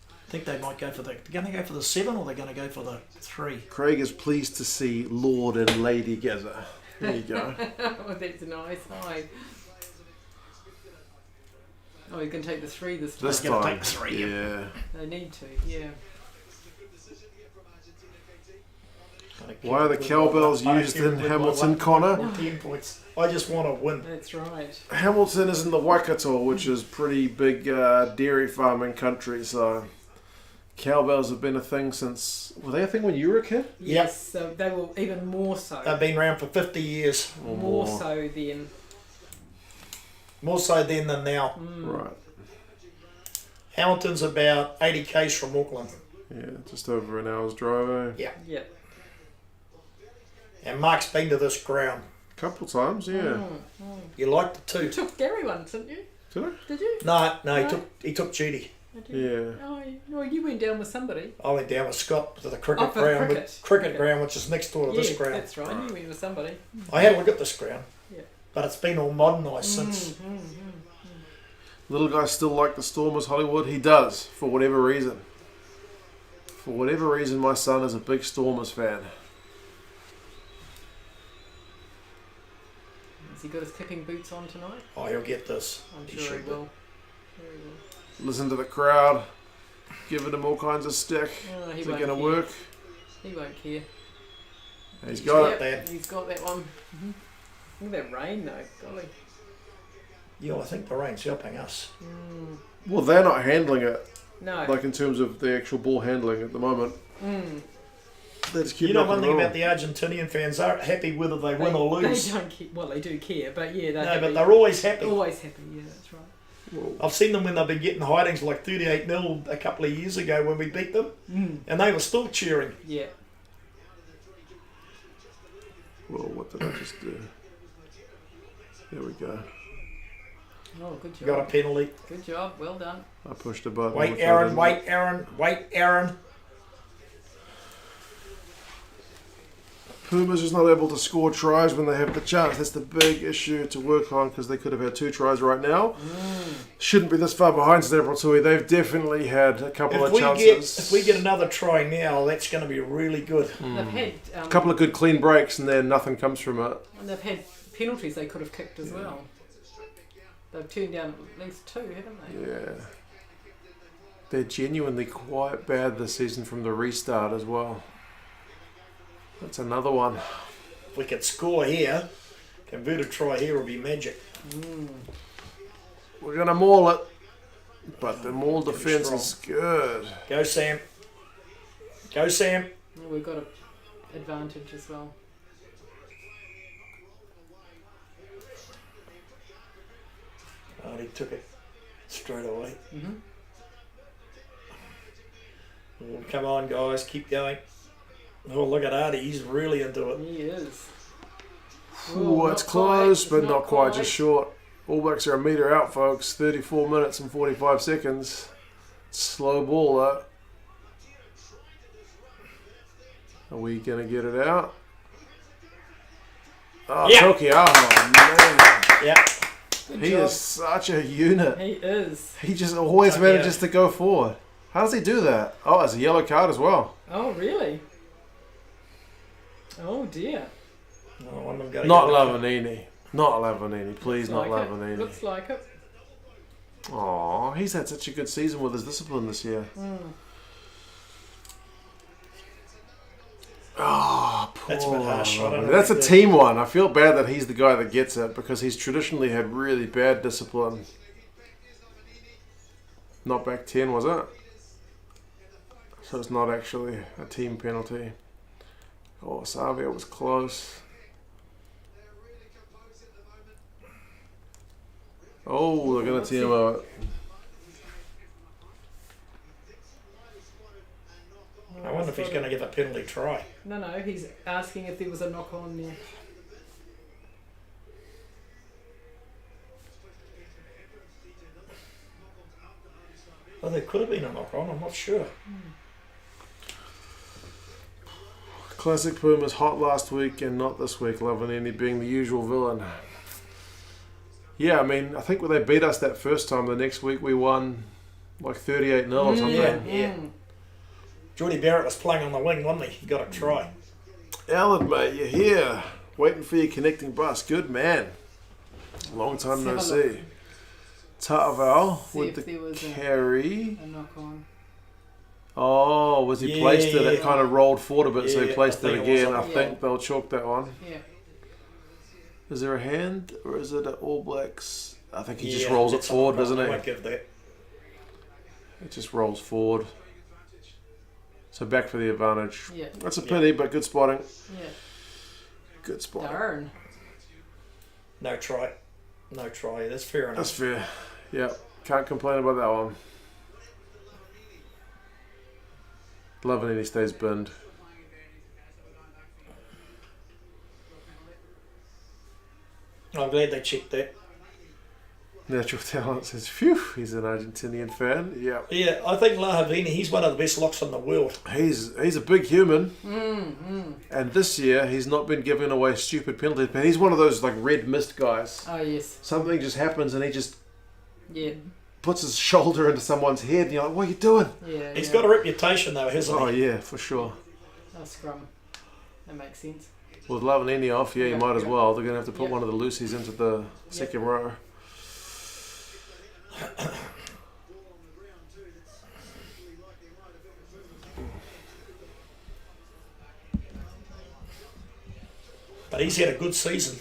I think they might go for they're going to go for the 7 or they're going to go for the 3. Craig is pleased to see Lord and Lady Gazza. There you go. Oh, that's nice. Hi. Oh, you can take the 3 this time. This They're gonna time, take the 3, yeah. They need to, yeah. Why are the cowbells used in Hamilton, Connor? 10 points. I just want to win. That's right. Hamilton is in the Waikato, which is pretty big dairy farming country, so cowbells have been a thing since... Were they a thing when you were a kid? Yes, so they were even more so. They've been around for 50 years. Or more so then. More so then than now. Right. Hamilton's about 80 k's from Auckland. Yeah, just over an hour's drive, eh? Yeah. Yeah. And Mark's been to this ground. Couple times, yeah. You liked it too. You took Gary once, didn't you? Did I? Did you? No, he took Judy. Yeah. Oh, no, you went down with somebody. I went down with Scott to the cricket Oh, for ground, cricket. cricket ground, which is next door to this ground. That's right. You went with somebody. I had a look at this ground, Yeah. but it's been all modernised since. Little guy still like the Stormers, Hollywood? He does, for whatever reason. For whatever reason, my son is a big Stormers fan. Has he got his kicking boots on tonight? Oh, he'll get this. I'm He sure he should will. Sure he will. Listen to the crowd, giving him all kinds of stick. Oh, he Is it won't going to care. work? He won't care. He's got Yep, it. There. he's got that one. Look at that rain though, golly. Yeah, I think the rain's helping us. Well, they're not handling it, No. like in terms of the actual ball handling at the moment. They just keep You know, knocking one it thing on. about the Argentinian fans, they're happy whether they win or lose. They don't care. Well, they do care, but yeah, they're No, happy. but they're always happy. always happy. Yeah, that's right. Well, I've seen them when they've been getting hidings like 38-0 a couple of years ago when we beat them, and they were still cheering. Yeah. well, what did I just do? There we go. Oh, good job. Got a penalty. Good job. Well done. I pushed a button. Wait, which I Aaron, didn't. wait, Aaron, wait, Aaron. Pumas is not able to score tries when they have the chance. That's the big issue to work on because they could have had 2 tries right now. Shouldn't be this far behind Stephen Tui. They've definitely had a couple of chances. If we get another try now, that's going to be really good. They've had A couple of good clean breaks and then nothing comes from it. and they've had penalties they could have kicked as well. They've turned down at least 2, haven't they? Yeah. They're genuinely quite bad this season from the restart as well. That's another one. If we could score here, convert a try here will be magic. We're going to maul it. But the maul Pretty defence strong. is good. Go, Sam. Go, Sam. Well, we've got an advantage as well. Oh, he took it straight away. Oh, come on, guys. Keep going. Oh, look at Artie. He's really into it. He is. Ooh, not it's close, quite, but not quite, just short. All Blacks are a metre out, folks. 34 minutes and 45 seconds. Slow ball, though. Are we going to get it out? Oh, Yeah. Toki. Oh, man. Yeah. Good He job. is such a unit. He is. He just always Toki, manages to go forward. How does he do that? Oh, it's a yellow card as well. Oh, really? Oh, dear. No, I'm gonna Not get it. Lavanini. Not Lavanini. Please, not Like it. Lavanini. Looks like it. Aw, he's had such a good season with his discipline this year. Oh, poor That's a bit harsh. I don't know That's what a he team one. I feel bad that he's the guy that gets it because he's traditionally had really bad discipline. Not back 10, was it? So it's not actually a team penalty. Oh, Savia was close. Oh, they're going to team out. I wonder if he's going to get a penalty try. No, he's asking if there was a knock on there. Well, there could have been a knock on. I'm not sure. Classic Pumas hot last week and not this week. Lavanini being the usual villain. Yeah, I mean, I think when they beat us that first time, the next week we won like 38-0 or something. Yeah. Jordy Barrett was playing on the wing, wasn't he? He got a try. Alan, mate, you're here. Waiting for your connecting bus. Good man. Long time no Let's have a look. see. Tarval See with if the there was carry. a knock on. Oh, was he placed it? It kind of rolled forward a bit, so he Yeah, placed I it think it was again. on I the- think they'll chalk that one. Yeah. Is there a hand, or is it an All Blacks? I think he just Yeah, rolls it it's forward, on- doesn't I he? won't give that. It just rolls forward. So back for the advantage. Yeah. That's a pity, but good spotting. Yeah. Good spotting. Darn. No try. No try. That's fair enough. That's fair. Yeah, can't complain about that one. Lavanini stays binned. I'm glad they checked that. Natural talent says, phew, he's an Argentinian fan. Yeah. Yeah, I think Lahavini, he's one of the best locks in the world. He's a big human. And this year, he's not been giving away stupid penalties, but he's one of those like red mist guys. Oh, yes. Something just happens and he just Yeah. puts his shoulder into someone's head and you're like, what are you doing? Yeah. He's yeah. got a reputation though, hasn't Oh, he? yeah, for sure. Oh, scrum. That makes sense. With Lavanini off, yeah, you Yeah, might as yeah. well. They're going to have to put Yeah. one of the loosies into the second row. But he's had a good season.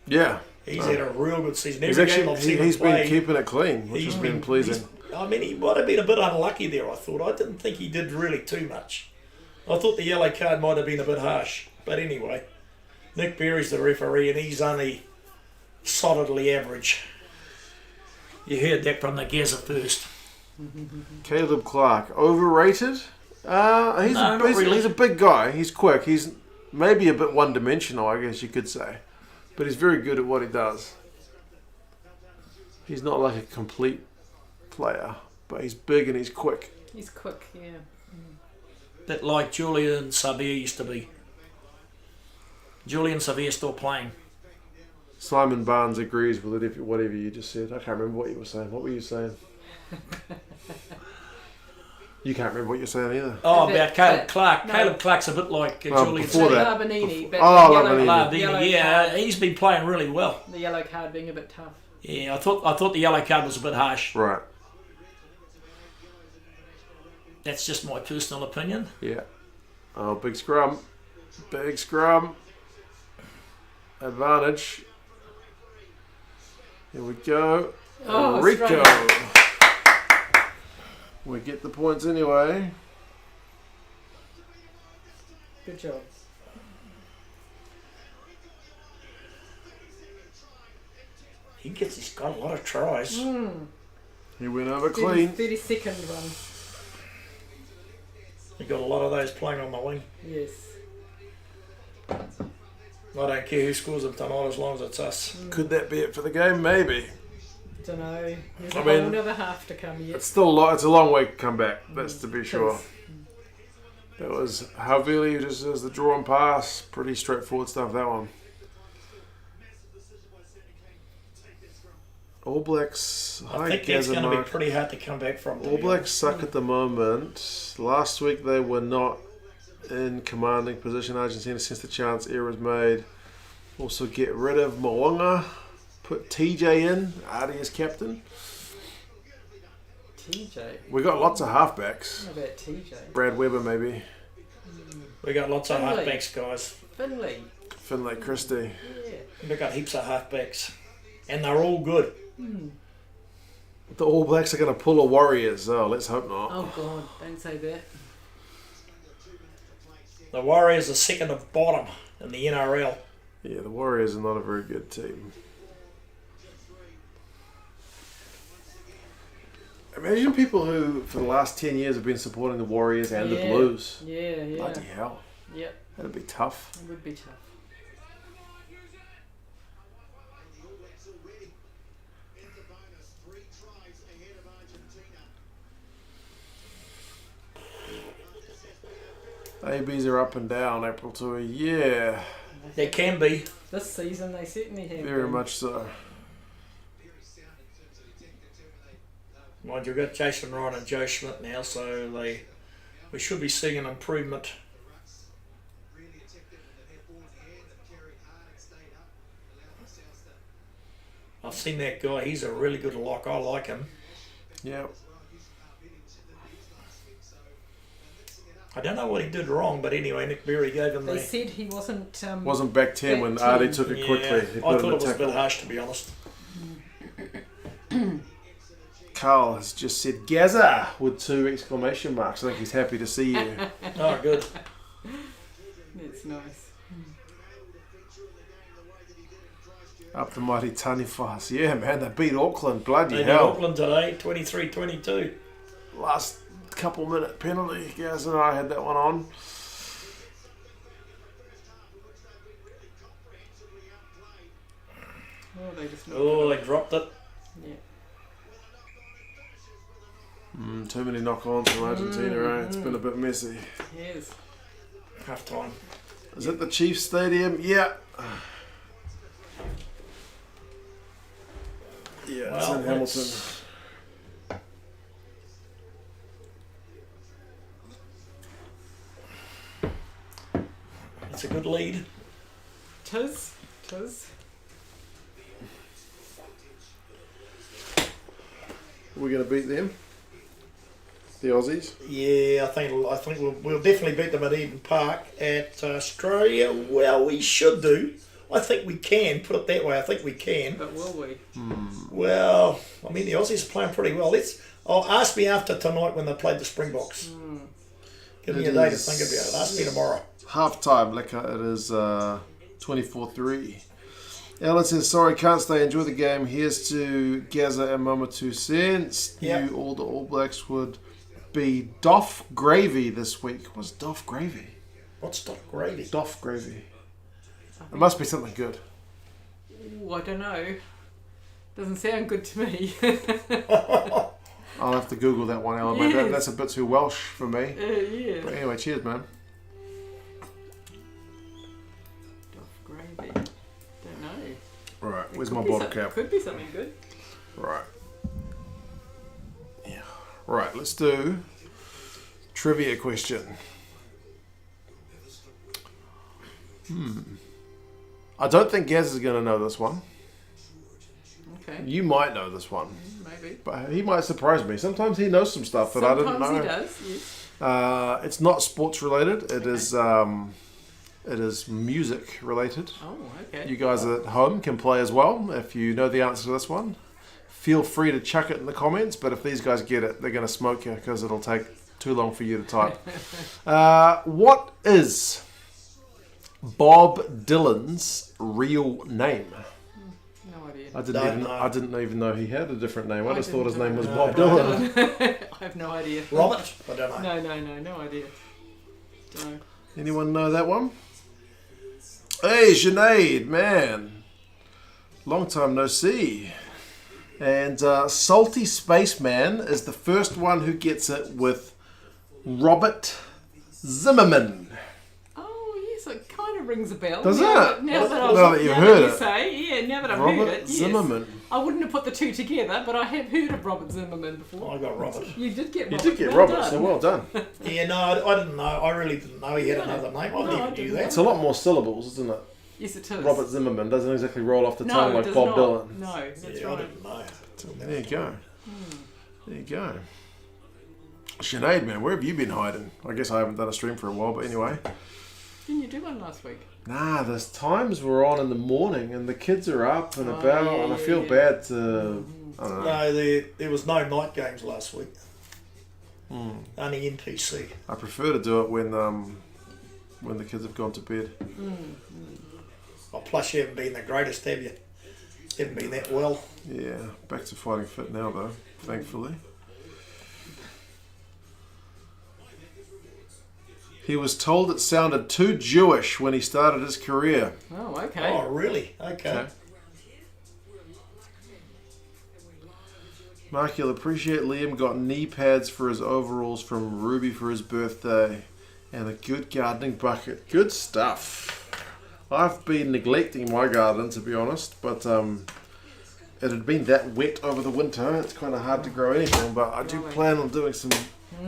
Yeah. He's had a real good season. He's Every game actually I've seen him he's been play, keeping it clean, which he's has been pleasing. I mean, he might have been a bit unlucky there, I thought. I didn't think he did really too much. I thought the yellow card might have been a bit harsh. But anyway, Nick Berry's the referee and he's only solidly average. You heard that from the Gazza first. Caleb Clark, overrated? He's No, not really. he's a big guy. He's quick. He's maybe a bit one-dimensional, I guess you could say. But he's very good at what he does. He's not like a complete player, but he's big and he's quick. He's quick, yeah. Bit like Julian Savia used to be. Julian Savia still playing. Simon Barnes agrees with it, whatever you just said. I can't remember what you were saying. What were you saying? You can't remember what you're saying either. Oh, But- about Caleb but- Clark. no. Caleb Clark's a bit like Julian before Savia. that. Lavanini, but Oh, the yellow, Lavanini. yellow Yeah, card, he's been playing really well. the yellow card being a bit tough. Yeah, I thought the yellow card was a bit harsh. Right. That's just my personal opinion. Yeah. Oh, big scrum. Big scrum. Advantage. Here we go. Oh, Rico. Australia. We get the points anyway. Good job. He's got a lot of tries. He went over clean. 32nd one. He got a lot of those playing on the wing. Yes. I don't care who scores them tonight as long as it's us. Could that be it for the game? Maybe. Don't know. There's I a mean, whole another half to come yet. It's still it's a long way to come back. That's to be sure. That was Havili just as the draw and pass. Pretty straightforward stuff, that one. All Blacks. I think that's going to be pretty hard to come back from. All Blacks suck at the moment. Last week they were not in commanding position. Argentina, since the chance errors made. Also get rid of Mo'unga. Put TJ in. Artie as captain. TJ. We got lots of halfbacks. What about TJ? Brad Weber maybe. We got lots of Finley. halfbacks, guys. Finlay Christie. Yeah. We got heaps of halfbacks. And they're all good. The All Blacks are going to pull a Warriors. Oh, let's hope not. Oh God, don't say that. The Warriors are second of bottom in the NRL. Yeah, the Warriors are not a very good team. Imagine people who, for the last 10 years, have been supporting the Warriors and the Blues. Yeah. Bloody hell. Yep. That'd be tough. It would be tough. ABs are up and down, April to yeah. They can be. This season they certainly have. Very been. much so. Mind you, we've got Jason Ryan and Joe Schmidt now, so we should be seeing an improvement. I've seen that guy. He's a really good lock. I like him. Yeah. I don't know what he did wrong, but anyway, Nick Berry gave him They the... said he wasn't. Wasn't back 10 when back Artie 10. took it Yeah, quickly. He I put thought in it the was a tackle. bit harsh, to be honest. Carl has just said Gazza with 2 exclamation marks. I think he's happy to see you. Oh, good. That's nice. Up the mighty Tanifas. Yeah, man, they beat Auckland. Bloody They beat hell. Auckland today, 23-22. Last couple minute penalty. Gaz and I had that one on. Oh, they just. Oh, they dropped it. Yeah. Too many knock-ons from Argentina, eh? It's been a bit messy. Yes. Half time. Is it the Chiefs Stadium? Yeah. Yeah, it's Well, in Hamilton. It's a good lead. Tis. We're going to beat them? The Aussies? Yeah, I think we'll definitely beat them at Eden Park. At Australia, well, we should do. I think we can, put it that way. I think we can. But will we? Well, I mean, the Aussies are playing pretty well. Ask me after tonight when they played the Springboks. Give me a day to think about it. Ask me tomorrow. Half-time, Lecker. It is 24-3. Alan says, sorry, can't stay. Enjoy the game. Here's to Gazza and Mama 2 cents. Yep. Knew all the All Blacks would be Doff Gravy this week. What's Doff Gravy? What's Doff Gravy? Doff Gravy. It must be something good. Ooh, I don't know. Doesn't sound good to me. I'll have to Google that one, Alan. Yes. That's a bit too Welsh for me. Yeah. But anyway, cheers, man. Doff gravy. Don't know. Right, where's Could my be bottle some- cap? Could be something good. Right. Yeah. Right, let's do trivia question. I don't think Gaz is going to know this one. Okay. You might know this one. Maybe. But he might surprise me. Sometimes he knows some stuff that I didn't know. Sometimes he does, yes. It's not sports related. It is music related. Oh, okay. You guys at home can play as well. If you know the answer to this one, feel free to chuck it in the comments. But if these guys get it, they're going to smoke you because it'll take too long for you to type. What is Bob Dylan's real name? No idea. I Don't know. I didn't even know he had a different name. I just thought his didn't name was know. Bob Dylan. I have no idea. Robert? I don't know. No idea. Dunno. Anyone know that one? Hey, Sinead, man. Long time no see. And Salty Spaceman is the first one who gets it with Robert Zimmerman. Oh, yes, it kind of rings a bell. Does now it? Now Now that you've heard you it. say, now that I've Robert heard it, yes. Zimmerman. I wouldn't have put the two together, but I have heard of Robert Zimmerman before. I got Robert. You did get You Robert. did get Well Robert, done. so well done. Yeah, no, I didn't know. I really didn't know he had another name. I No, didn't I even do didn't. that. It's a lot more syllables, isn't it? Yes, it is. Robert Zimmerman doesn't exactly roll off the No, tongue it like does Bob not. Dylan. No, that's Yeah, I right. didn't know. There you go. There you go. Sinead, man, where have you been hiding? I guess I haven't done a stream for a while, but anyway. Didn't you do one last week? Nah, there's times we're on in the morning and the kids are up and Oh, about, yeah, and I feel yeah. bad to. I don't know. No, there was no night games last week. Only NPC. I prefer to do it when the kids have gone to bed. Oh, plus you haven't been the greatest, have you? You haven't been that well. Yeah, back to fighting fit now though, thankfully. He was told it sounded too Jewish when he started his career. Oh, okay. Oh, really? Okay. Okay. Mark, you'll appreciate Liam got knee pads for his overalls from Ruby for his birthday and a good gardening bucket. Good stuff. I've been neglecting my garden, to be honest, but it had been that wet over the winter. It's kind of hard to grow anything, but I do plan on doing some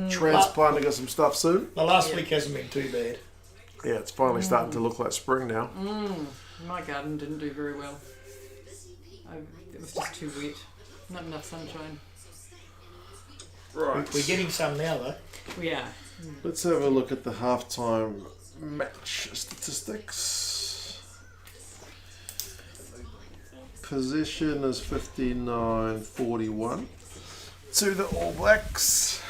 transplanting of some stuff soon. The last week hasn't been too bad. Yeah, it's finally starting to look like spring now. My garden didn't do very well. It was just too wet. Not enough sunshine. Right. We're getting some now, though. We are. Let's have a look at the halftime match statistics. Possession is 59-41 to the All Blacks,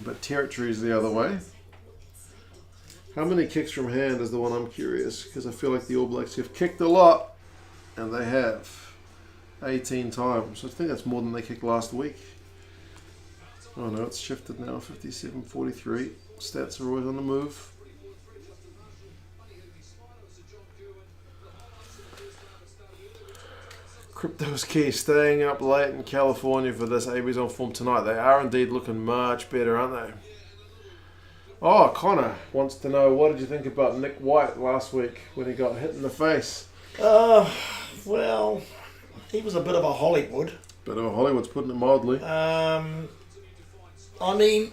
but territory is the other way. How many kicks from hand is the one I'm curious, because I feel like the All Blacks have kicked a lot, and they have 18 times. I think that's more than they kicked last week. Oh no, it's shifted now, 57-43. Stats are always on the move. Crypto's key, staying up late in California for this. AB's on form tonight. They are indeed looking much better, aren't they? Oh, Connor wants to know, what did you think about Nick White last week when he got hit in the face? Well, he was a bit of a Hollywood. But Hollywood's putting it mildly. I mean,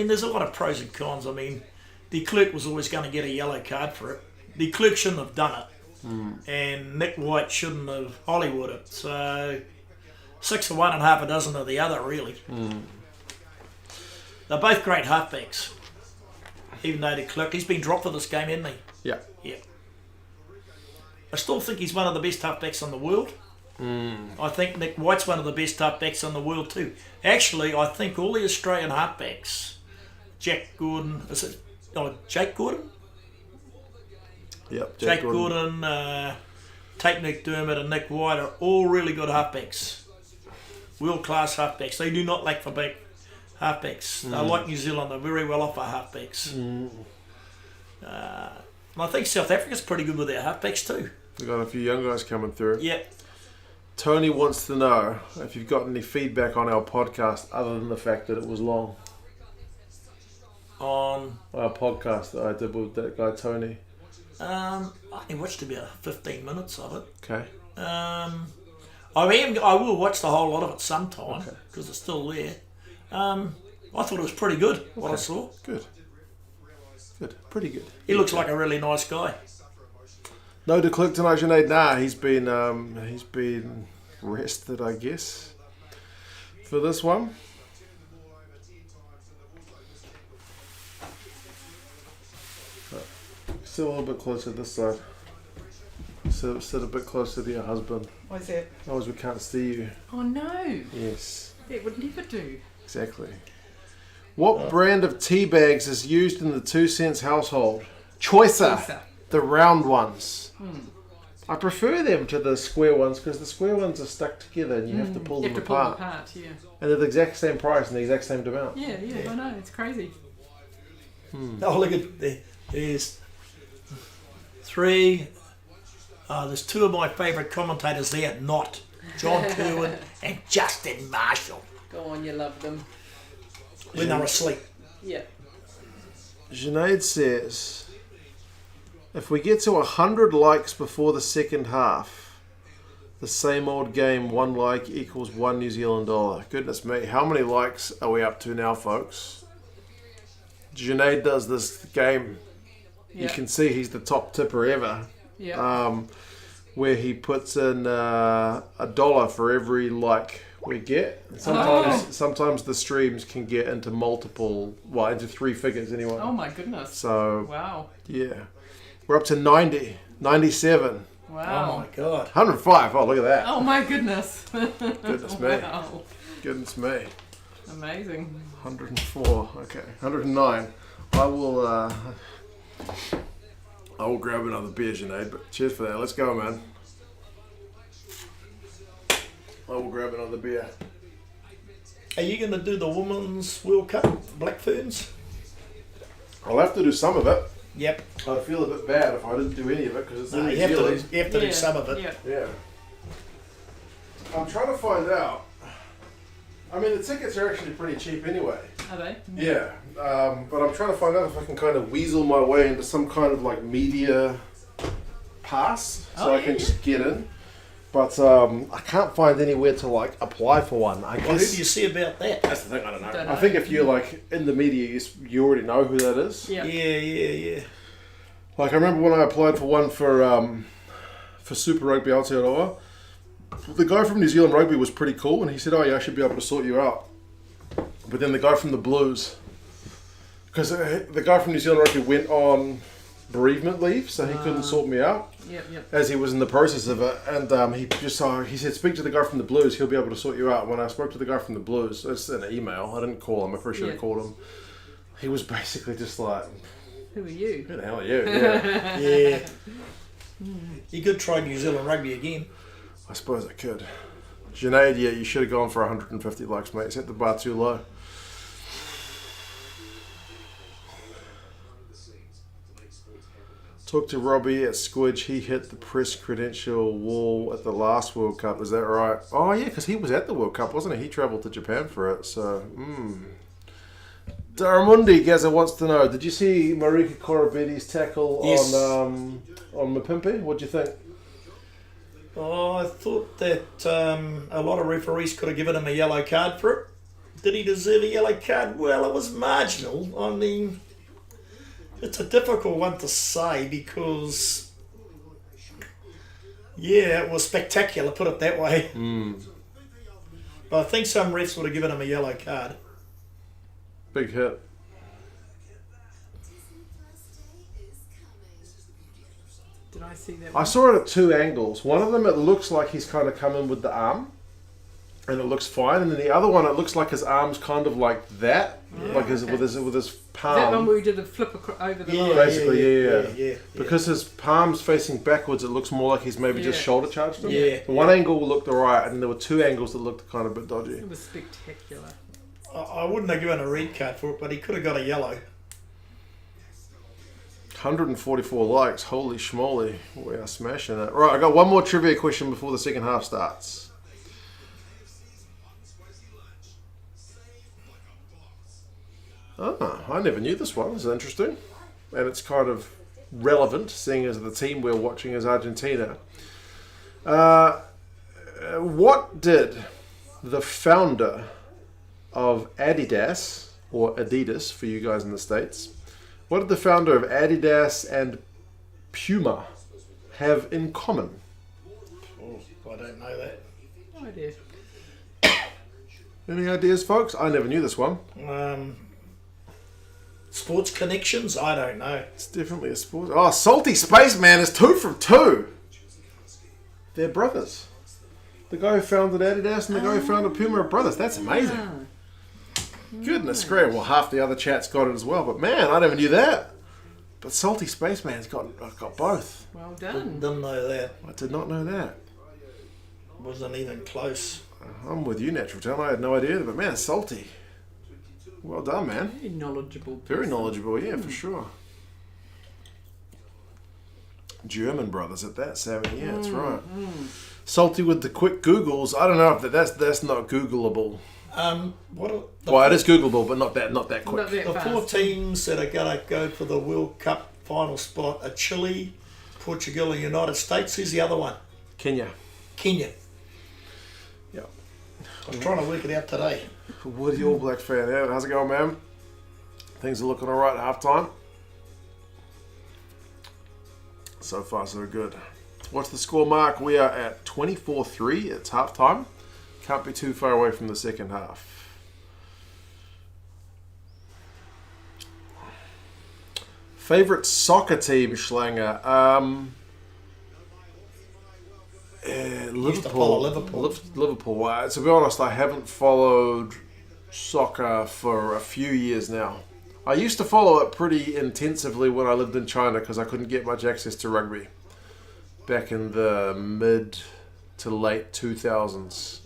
there's a lot of pros and cons. I mean, De Klerk was always going to get a yellow card for it. De Klerk shouldn't have done it. And Nick White shouldn't have Hollywood it. So 6 of one and half a dozen of the other, really. They're both great halfbacks. Even though De Klerk, he's been dropped for this game, hasn't he? Yeah. Yeah. I still think he's one of the best halfbacks in the world. I think Nick White's one of the best halfbacks in the world too. Actually, I think all the Australian halfbacks, Jake Gordon, Jake Gordon? Yep. Jake Gordon, Tate McDermott and Nick White are all really good halfbacks. World-class halfbacks. They do not lack for big halfbacks. They're like New Zealand. They're very well off for halfbacks. And I think South Africa's pretty good with their halfbacks too. We've got a few young guys coming through. Yeah. Tony wants to know if you've got any feedback on our podcast other than the fact that it was long. On Our podcast that I did with that guy Tony. I only watched about 15 minutes of it. Okay. I will watch the whole lot of it sometime because it's still there. I thought it was pretty good what I saw. Good. Pretty good. He looks like a really nice guy. No De Klerk tonight, Sinead. Nah, he's been rested, I guess, for this one. Sit a little bit closer this side. Sit a bit closer to your husband. What's that? Otherwise we can't see you. Oh no! Yes, That would never do. exactly. What brand of tea bags is used in the 2 cents household? Choicer. The round ones. I prefer them to the square ones because the square ones are stuck together and you have to pull You them have to pull them apart. apart, yeah. And they're the exact same price and the exact same amount. Yeah, I know, it's crazy. Oh, look at there's 3. There's 2 of my favourite commentators there, not John Kerwin and Justin Marshall, Go on, you love them. when they're asleep. Yeah. Sinead says, if we get to 100 likes before the second half, the same old game, 1 like equals $1 New Zealand dollar. Goodness me, how many likes are we up to now, folks? Sinead does this game. Yeah. You can see he's the top tipper ever. Yeah. Where he puts in $1 for every like we get. Sometimes the streams can get into into 3 figures anyway. Oh my goodness. So Wow. yeah, we're up to 90, 97, Wow. Oh my God. 105. Oh, look at that! Oh my goodness. Goodness me, Wow. goodness me. Amazing. 104. Okay, 109. I will grab another beer, Sinead, but cheers for that. Let's go, man. I will grab another beer. Are you going to do the Women's World Cup, Black Ferns? I'll have to do some of it. Yep. I'd feel a bit bad if I didn't do any of it because it's in No, New you have Zealand. to do some of it. Yeah. Yeah. I'm trying to find out. I mean, the tickets are actually pretty cheap anyway. Are they? Yeah. But I'm trying to find out if I can kind of weasel my way into some kind of like media pass so I can just get in. But I can't find anywhere to like apply for one. I Well, who guess do you see about that? that's the thing. I don't know. Don't I know. think if you're like in the media, you already know who that is. Yeah. Yeah. Like I remember when I applied for one for Super Rugby Aotearoa, the guy from New Zealand Rugby was pretty cool, and he said, "Oh yeah, I should be able to sort you out." But then the guy from the Blues, because the guy from New Zealand Rugby went on bereavement leave, so he couldn't sort me out Yep. as he was in the process of it. And he said, "Speak to the guy from the Blues; he'll be able to sort you out." When I spoke to the guy from the Blues, it's an email. I didn't call him. I pretty sure I called him. He was basically just like, Who are you? "Who the hell are you?" Yeah. Yeah. You could try New Zealand Rugby again. I suppose I could. Sinead, yeah, you should have gone for 150 likes, mate. Set the bar too low. Talk to Robbie at Squidge. He hit the press credential wall at the last World Cup. Is that right? Oh, yeah, because he was at the World Cup, wasn't he? He travelled to Japan for it. So, Daramundi Gazza wants to know, did you see Marika Korobedi's tackle Yes. on Mapimpi? What do you think? Oh, I thought that a lot of referees could have given him a yellow card for it. Did he deserve a yellow card? Well, it was marginal. I mean, it's a difficult one to say because, yeah, it was spectacular, put it that way. But I think some refs would have given him a yellow card. Big hit. Did I see that? I saw it at 2 angles. One of them, it looks like he's kind of come in with the arm, and it looks fine. And then the other one, it looks like his arm's kind of like that, like with his palm. Is that one where we did a flip over the line? Basically, yeah. Because his palm's facing backwards, it looks more like he's maybe just shoulder charged him. Yeah. The one angle looked alright, and there were 2 angles that looked kind of a bit dodgy. It was spectacular. I wouldn't have given a red card for it, but he could have got a yellow. 144 likes. Holy schmoly. We are smashing it. Right, I got one more trivia question before the second half starts. Ah, I never knew this one. This is interesting. And it's kind of relevant, seeing as the team we're watching is Argentina. What did the founder of Adidas, or Adidas for you guys in the States, what did the founder of Adidas and Puma have in common? Oh, I don't know that. No idea. Any ideas, folks? I never knew this one. Sports connections? I don't know. It's definitely a sport. Oh, Salty Spaceman is 2 from 2. They're brothers. The guy who founded Adidas and the guy who founded Puma are brothers. That's amazing. Goodness gracious. Well, half the other chat's got it as well. But man, I never knew that. But Salty Spaceman's got both. Well done. Didn't know that. I did not know that. Wasn't even close. I'm with you, Natural Talent. I had no idea. But man, Salty. Well done, man. Very knowledgeable. Very person. knowledgeable, yeah, for sure. German brothers at that, Sammy. Yeah, that's right. Salty with the quick Googles. I don't know if that's not Googleable. Well, it is Googleable, but not that quick. Not that The fast. 4 teams that are going to go for the World Cup final spot are Chile, Portugal, and United States. Who's the other one? Kenya. Kenya. Yeah. I was trying to work it out today. Woody All Black fan. Yeah, how's it going, man? Things are looking all right at half time. So far, so good. What's the score, Mark? We are at 24-3. It's half time. Can't be too far away from the second half. Favorite soccer team, Schlanger? Used to follow Liverpool. Liverpool. To be honest, I haven't followed soccer for a few years now. I used to follow it pretty intensively when I lived in China because I couldn't get much access to rugby back in the mid to late 2000s.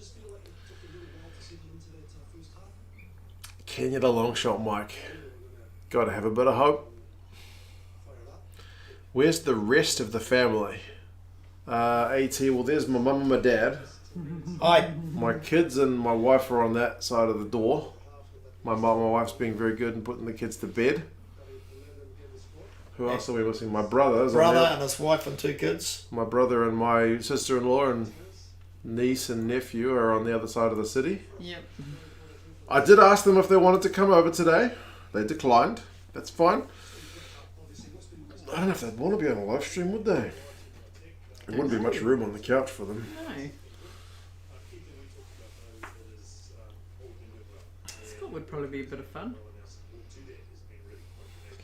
Kenya the long shot, Mike. Got to have a bit of hope. Where's the rest of the family? AT, well, there's my mum and my dad. Hi. My kids and my wife are on that side of the door. My wife's being very good and putting the kids to bed. Who else are we missing? My brothers. And his wife and 2 kids. My brother and my sister-in-law and niece and nephew are on the other side of the city. Yep. I did ask them if they wanted to come over today. They declined. That's fine. I don't know if they'd want to be on a live stream, would they? There wouldn't be much room on the couch for them. No. Scott would probably be a bit of fun.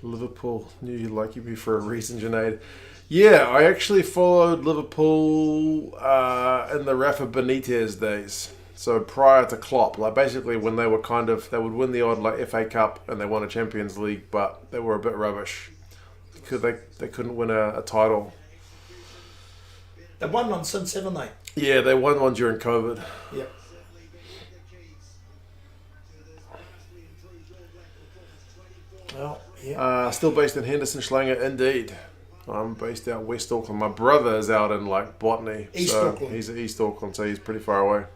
Liverpool knew you like me for a reason, Junaid. Yeah, I actually followed Liverpool in the Rafa Benitez days. So prior to Klopp, like basically when they were they would win the odd like FA Cup and they won a Champions League, but they were a bit rubbish because they couldn't win a title. They've won one since, haven't they? Yeah, they won one during COVID. Yep. Well, yeah. Still based in Henderson, Schlanger, indeed. I'm based out West Auckland. My brother is out in like Botany. East so Auckland. He's at East Auckland, so he's pretty far away.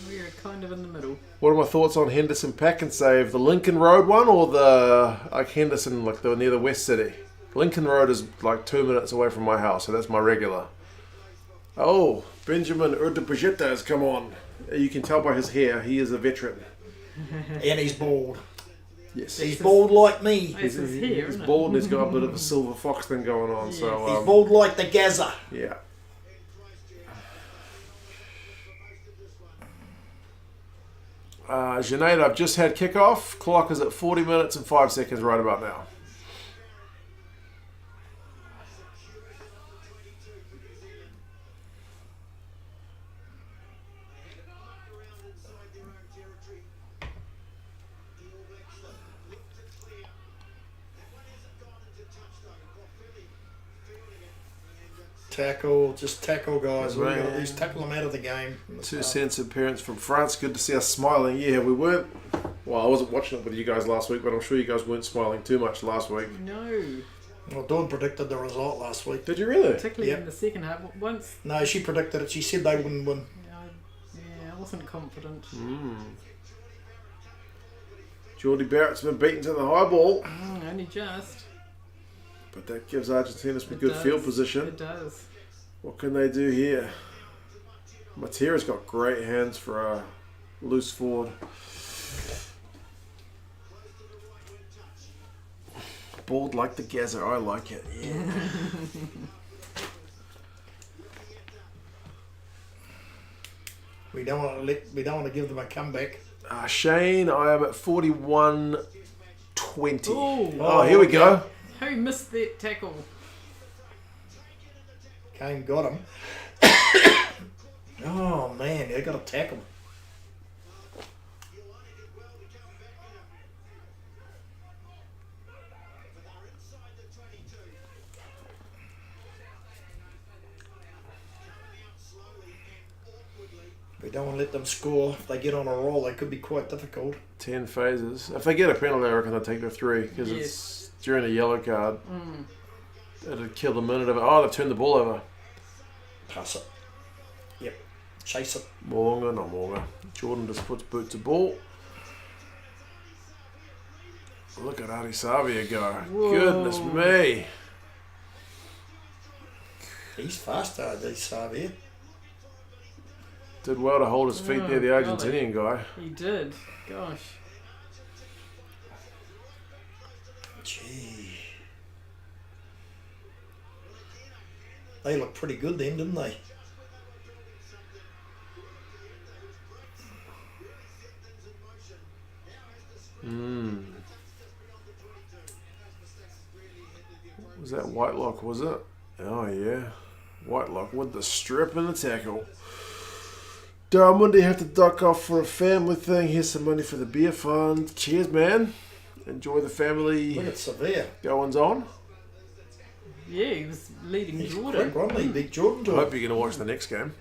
We're kind of in the middle. What are my thoughts on Henderson Pack and Save? The Lincoln Road one or the like Henderson, like the near the West City? Lincoln Road is like 2 minutes away from my house, so that's my regular. Oh, Benjamin Urdepajeta has come on. You can tell by his hair, he is a veteran. And he's bald. Yes. He's bald like me. It's his hair, He's isn't it? bald and he's got a bit of a silver fox thing going on. Yes. So He's bald like the Gazza. yeah. Junaid, I've just had kickoff. Clock is at 40 minutes and 5 seconds right about now. Just tackle guys. All we got to do is tackle them out of the game. 2 cents of parents from France. Good to see us smiling. Yeah, we weren't. Well, I wasn't watching it with you guys last week, but I'm sure you guys weren't smiling too much last week. No. Well, Dawn predicted the result last week. Did you really? Particularly Yep. in the second half. Once. No, she predicted it. She said they wouldn't win. I wasn't confident. Geordie Barrett's been beaten to the high ball, Only just. but that gives Argentina some It good does. field position. It does. What can they do here? Matera's got great hands for a loose forward. Bald like the Gazza, I like it. Yeah. We don't want to give them a comeback. Shane, I am at 41-20. Ooh. Oh, here we go. Who missed that tackle? Kane got him. Oh man, they got to tackle. don't want to let them score. If they get on a roll, they could be quite difficult. 10 phases. If they get a penalty, I reckon they'll take the 3 because Yes. it's during a yellow card. It'd kill the minute of it. Oh, they've turned the ball over. Pass it. Yep. Chase it. Moonga, not Moonga. Jordan just puts boot to ball. Look at Arisavia go. Whoa. Goodness me. He's faster, Xavier. Did well to hold his feet there, the golly. Argentinian guy. He did. Gosh. Gee. They looked pretty good then, didn't they? Was that Whitelock, was it? Oh, yeah. Whitelock with the strip and the tackle. Darren Mundy have to duck off for a family thing. Here's some money for the beer fund. Cheers, man. Enjoy the family Look at Severe. goings on. Yeah, he was leading He's Jordan. quick, Romney. Big Jordan I to hope him. you're going to watch the next game.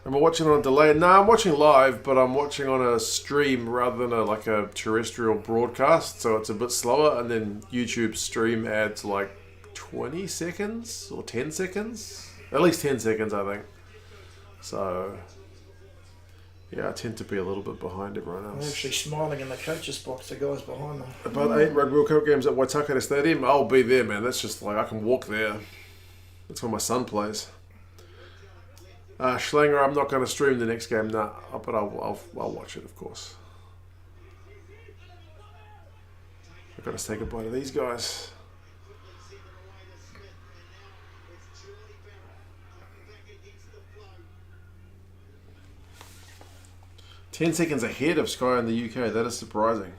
Am I watching on a delay? No, I'm watching live, but I'm watching on a stream rather than a terrestrial broadcast, so it's a bit slower. And then YouTube stream adds like 20 seconds or 10 seconds, at least 10 seconds, I think. So yeah, I tend to be a little bit behind everyone I'm else. actually smiling in the coach's box, the guys behind them. About 8 Rugby World Cup games at Waitakere Stadium. I'll be there, man. That's just like I can walk there. That's where my son plays. Schlanger, I'm not going to stream the next game, nah, but I'll watch it, of course. I've got to say goodbye to these guys. "10 seconds ahead of Sky in the UK. That is surprising."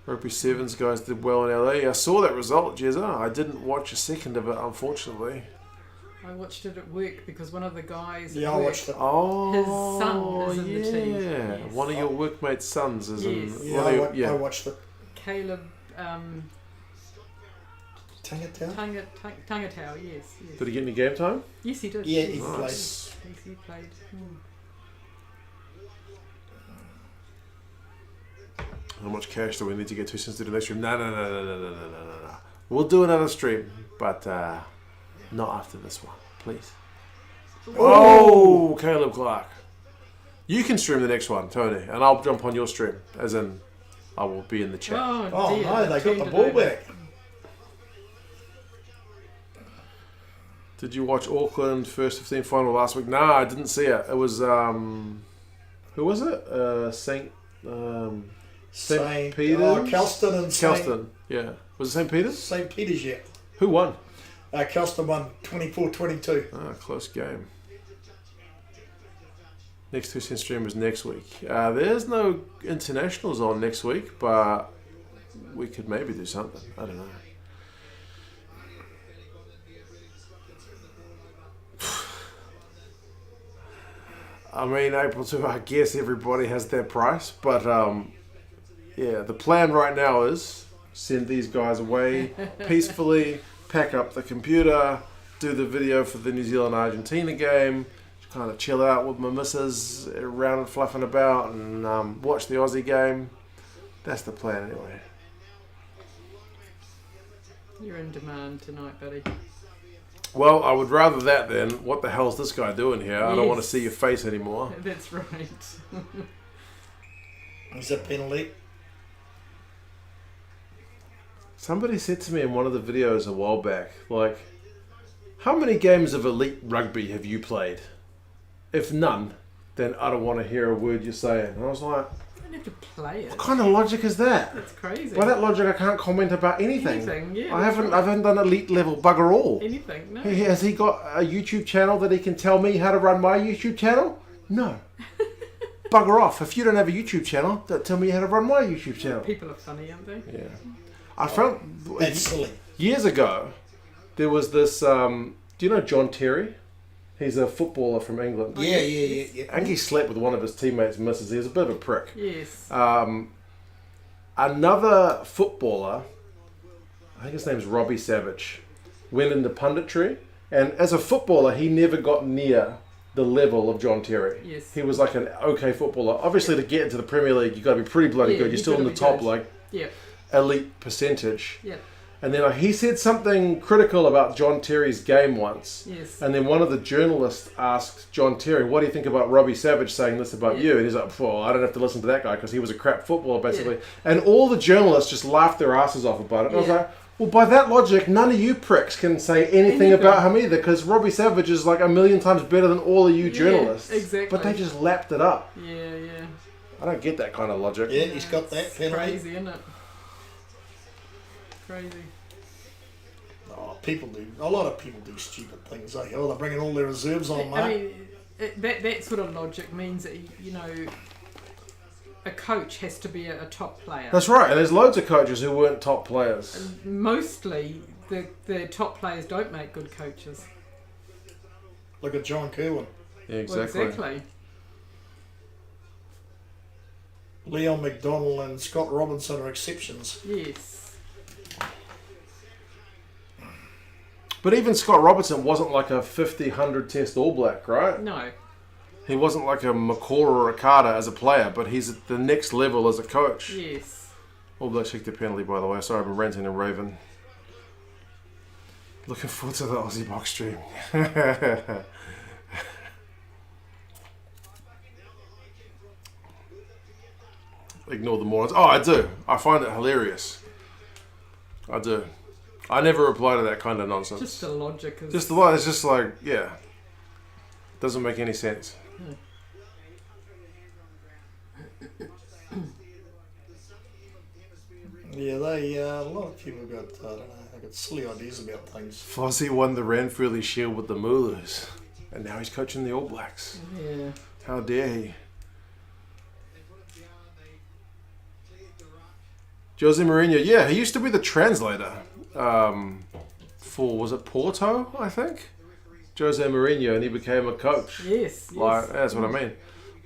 Rugby Sevens guys did well in LA. I saw that result, Jezza. I didn't watch a second of it, unfortunately. I watched it at work because one of the guys. Yeah, at I work, watched it. Oh, His son is in the team. yeah. Yes. One of your workmates' sons is Yes. in. Yeah, One of your, I watched it. Caleb Tangatown? Tangatau, yes. Did he get any game time? Yes, he did. Yeah, yes. he played. Nice. Yes, he played. How much cash do we need to get to since the next stream? No. We'll do another stream, but not after this one, please. Oh, Caleb Clark. You can stream the next one, Tony, and I'll jump on your stream, as in I will be in the chat. Oh, Dear, no, they got turned the it ball over. back. Did you watch Auckland first 15 final last week? Nah, I didn't see it. It was who was it? St. Peter's? Kelston and Kelston. Yeah. Was it St. Peter's? St. Peter's, yeah. Who won? Kelston won 24-22. Ah, close game. Next 2 cent stream is next week. There's no internationals on next week, but we could maybe do something. I don't know. I mean, April 2, I guess everybody has their price, but yeah, the plan right now is send these guys away peacefully, pack up the computer, do the video for the New Zealand-Argentina game, kind of chill out with my missus around and fluffing about, and watch the Aussie game. That's the plan anyway. You're in demand tonight, buddy. Well, I would rather that than what the hell's this guy doing here? I don't want to Yes. see your face anymore. That's right. Is that penalty? Somebody said to me in one of the videos a while back, like, how many games of elite rugby have you played? If none, then I don't want to hear a word you're saying. And I was like, You don't have to play it. what kind of logic is that? That's crazy. By that logic, I can't comment about anything. Anything, yeah, I that's haven't. right. I haven't done elite level bugger all. Anything, no. Has he got a YouTube channel that he can tell me how to run my YouTube channel? No. Bugger off. If you don't have a YouTube channel, don't tell me how to run my YouTube channel. People are funny, aren't they? Yeah. I felt That's silly. years ago there was this. Do you know John Terry? He's a footballer from England. Yeah. I think he slept with one of his teammates' missus. He was a bit of a prick. Yes. Another footballer, I think his name's Robbie Savage, went into punditry, and as a footballer, he never got near the level of John Terry. Yes. He was like an okay footballer. Obviously, to get into the Premier League, you've got to be pretty bloody good. You're still in the top, like, elite percentage. Yeah. And then he said something critical about John Terry's game once. Yes. And then one of the journalists asked John Terry, what do you think about Robbie Savage saying this about you? And he's like, well, I don't have to listen to that guy because he was a crap footballer, basically. Yeah. And all the journalists just laughed their asses off about it. And I was like, well, by that logic, none of you pricks can say anything about him either because Robbie Savage is like 1,000,000 times better than all of you journalists. Exactly. But they just lapped it up. Yeah. I don't get that kind of logic. Yeah, he's got that penalty. Crazy, isn't it? Crazy. Oh, a lot of people do stupid things. They're bringing all their reserves on, mate. I mean, that sort of logic means that, a coach has to be a top player. That's right, and there's loads of coaches who weren't top players. And mostly, the top players don't make good coaches. Look at John Kerwin. Yeah, exactly. Well, exactly. Leon McDonald and Scott Robinson are exceptions. Yes. But even Scott Robertson wasn't like a 50, 100 test All Black, right? No. He wasn't like a McCall or a Carter as a player, but he's at the next level as a coach. Yes. All Blacks kicked a penalty, by the way. Sorry, I've been ranting and raving. Looking forward to the Aussie box stream. Ignore the morons. Oh, I do. I find it hilarious. I do. I never reply to that kind of nonsense. Just the logic is... Just the line. It's just like, yeah. Doesn't make any sense. Yeah, a lot of people got, I don't know, they got silly ideas about things. Fozzie won the Ranfurly Shield with the Moolers, and now he's coaching the All Blacks. Yeah. How dare he? Jose Mourinho, yeah, he used to be the translator for, was it Porto, I think? Jose Mourinho, and he became a coach. Yes. Like, that's what I mean.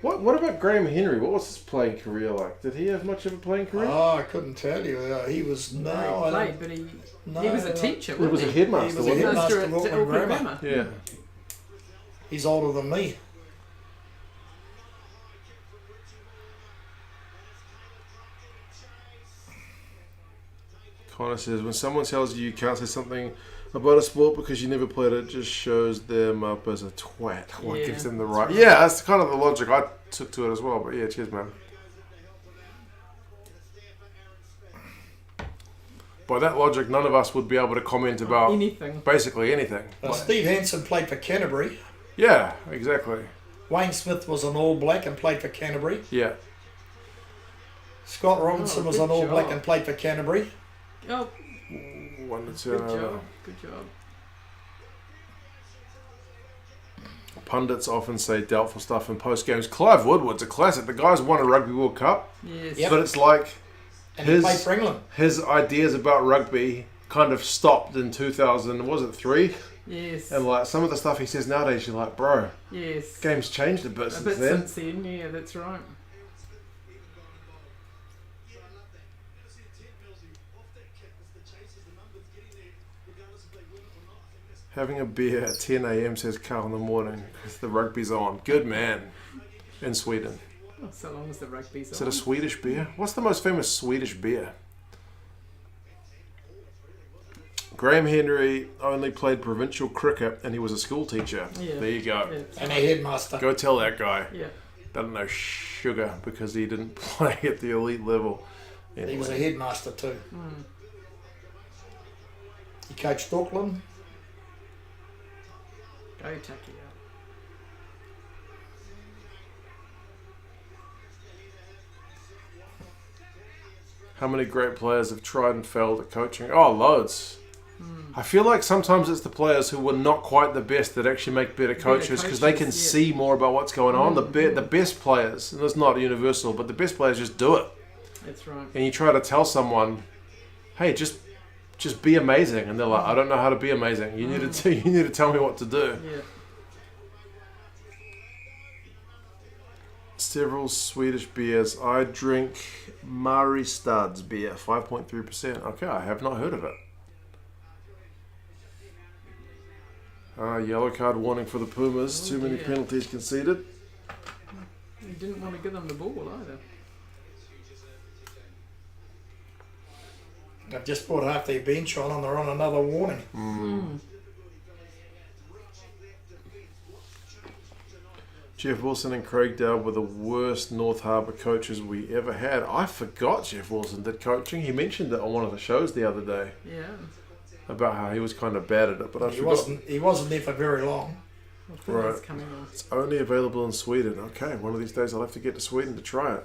What about Graham Henry? What was his playing career like? Did he have much of a playing career? Oh, I couldn't tell you. He was He was a teacher. He was a headmaster. He was a headmaster at Auckland Grammar. Yeah. He's older than me. Connor says, when someone tells you can't say something about a sport because you never played it, just shows them up as a twat. What gives them the right? Yeah, that's kind of the logic I took to it as well. But yeah, cheers, man. By that logic, none of us would be able to comment about anything. Basically anything. Steve Hansen played for Canterbury. Yeah, exactly. Wayne Smith was an All Black and played for Canterbury. Yeah. Scott Robinson was an All Black and played for Canterbury. Oh. Good job. Good job. Pundits often say doubtful stuff in post games. Clive Woodward's a classic. The guy's won a Rugby World Cup. Yes. Yep. But it's like and he played for England. His ideas about rugby kind of stopped in 2003. Yes. And like some of the stuff he says nowadays, you're like, bro. Yes. Game's changed a bit since then. Yeah, that's right. Having a beer at 10 a.m. says Carl in the morning because the rugby's on. Good man. In Sweden. Oh, so long as the rugby's on. Is it a Swedish beer? What's the most famous Swedish beer? Graham Henry only played provincial cricket and he was a school teacher. Yeah. There you go. Yeah, and a headmaster. Go tell that guy. Yeah. Doesn't know sugar because he didn't play at the elite level. Anyway. He was a headmaster too. He coached Auckland. Go Taki. How many great players have tried and failed at coaching? Oh, loads. I feel like sometimes it's the players who were not quite the best that actually make better coaches because they can see more about what's going on. The best players, and it's not universal, but the best players just do it. That's right. And you try to tell someone, hey, just be amazing. And they're like, I don't know how to be amazing. You need to tell me what to do. Yeah. several Swedish beers. I drink Mariestad's beer, 5.3%. Okay, I have not heard of it. Yellow card warning for the Pumas. Too many penalties conceded. You didn't want to give them the ball either. They've just brought half their bench on and they're on another warning. Jeff Wilson and Craig Dowell were the worst North Harbour coaches we ever had. I forgot Jeff Wilson did coaching. He mentioned it on one of the shows the other day. Yeah. About how he was kind of bad at it, but I forgot. He wasn't there for very long. Right. It's coming on. It's only available in Sweden. Okay, one of these days I'll have to get to Sweden to try it.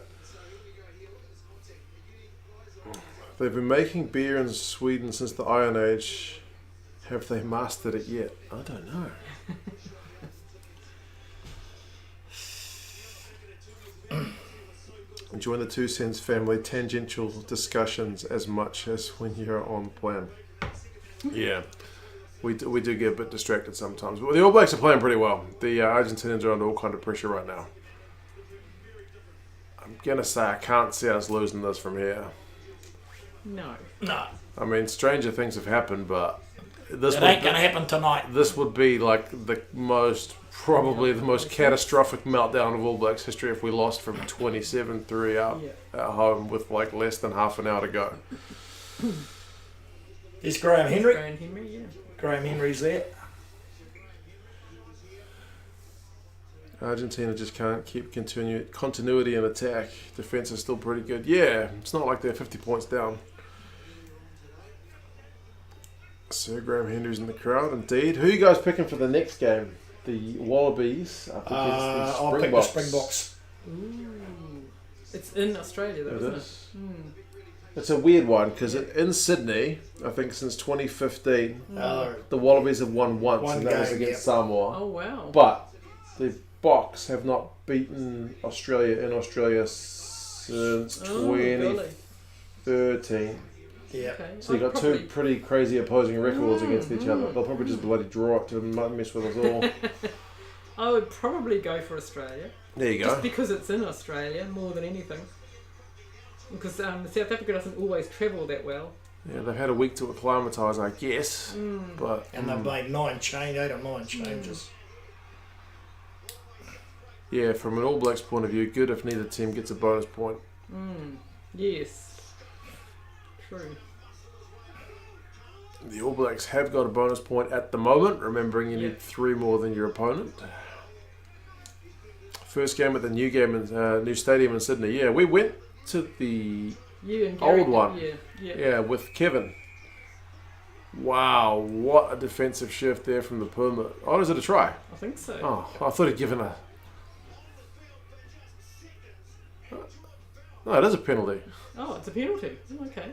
They've been making beer in Sweden since the Iron Age. Have they mastered it yet? I don't know. Join the Two Cents family. Tangential discussions as much as when you're on plan. Yeah. We do get a bit distracted sometimes. But the All Blacks are playing pretty well. The Argentinians are under all kind of pressure right now. I'm going to say I can't see us losing this from here. No. I mean, stranger things have happened, but this It ain't going to happen tonight. This would be like probably the most catastrophic meltdown of All Blacks history if we lost from 27-3 out at home with like less than half an hour to go. Here's Graham Henry. Graham Henry, yeah. Graham Henry's there. Argentina just can't keep continuity in attack. Defense is still pretty good. Yeah, it's not like they're 50 points down. Sir Graham Henry's in the crowd, indeed. Who are you guys picking for the next game? The Wallabies up against the I'll pick the Springboks. Ooh. It's in Australia, though, isn't it? It's a weird one because in Sydney, I think since 2015, the Wallabies have won once, and that was against Samoa. Oh, wow. But the Boks have not beaten Australia in Australia since 2013. Yeah. Okay. So you've got two pretty crazy opposing records against each other. They'll probably just bloody draw it to mess with us all. I would probably go for Australia. There you go. Just because it's in Australia more than anything. Because South Africa doesn't always travel that well. Yeah, they've had a week to acclimatise, I guess. But And they've made 8 or 9 changes. Yeah, from an All Blacks point of view, good if neither team gets a bonus point. Yes. True. The All Blacks have got a bonus point at the moment, remembering you need 3 more than your opponent. First game at the new stadium in Sydney. Yeah, we went to the old one. Yeah, with Kevin. Wow, what a defensive shift there from the Puma. Oh, is it a try? I think so. Oh, I thought he'd given a... No, it is a penalty. Oh, it's a penalty. Okay.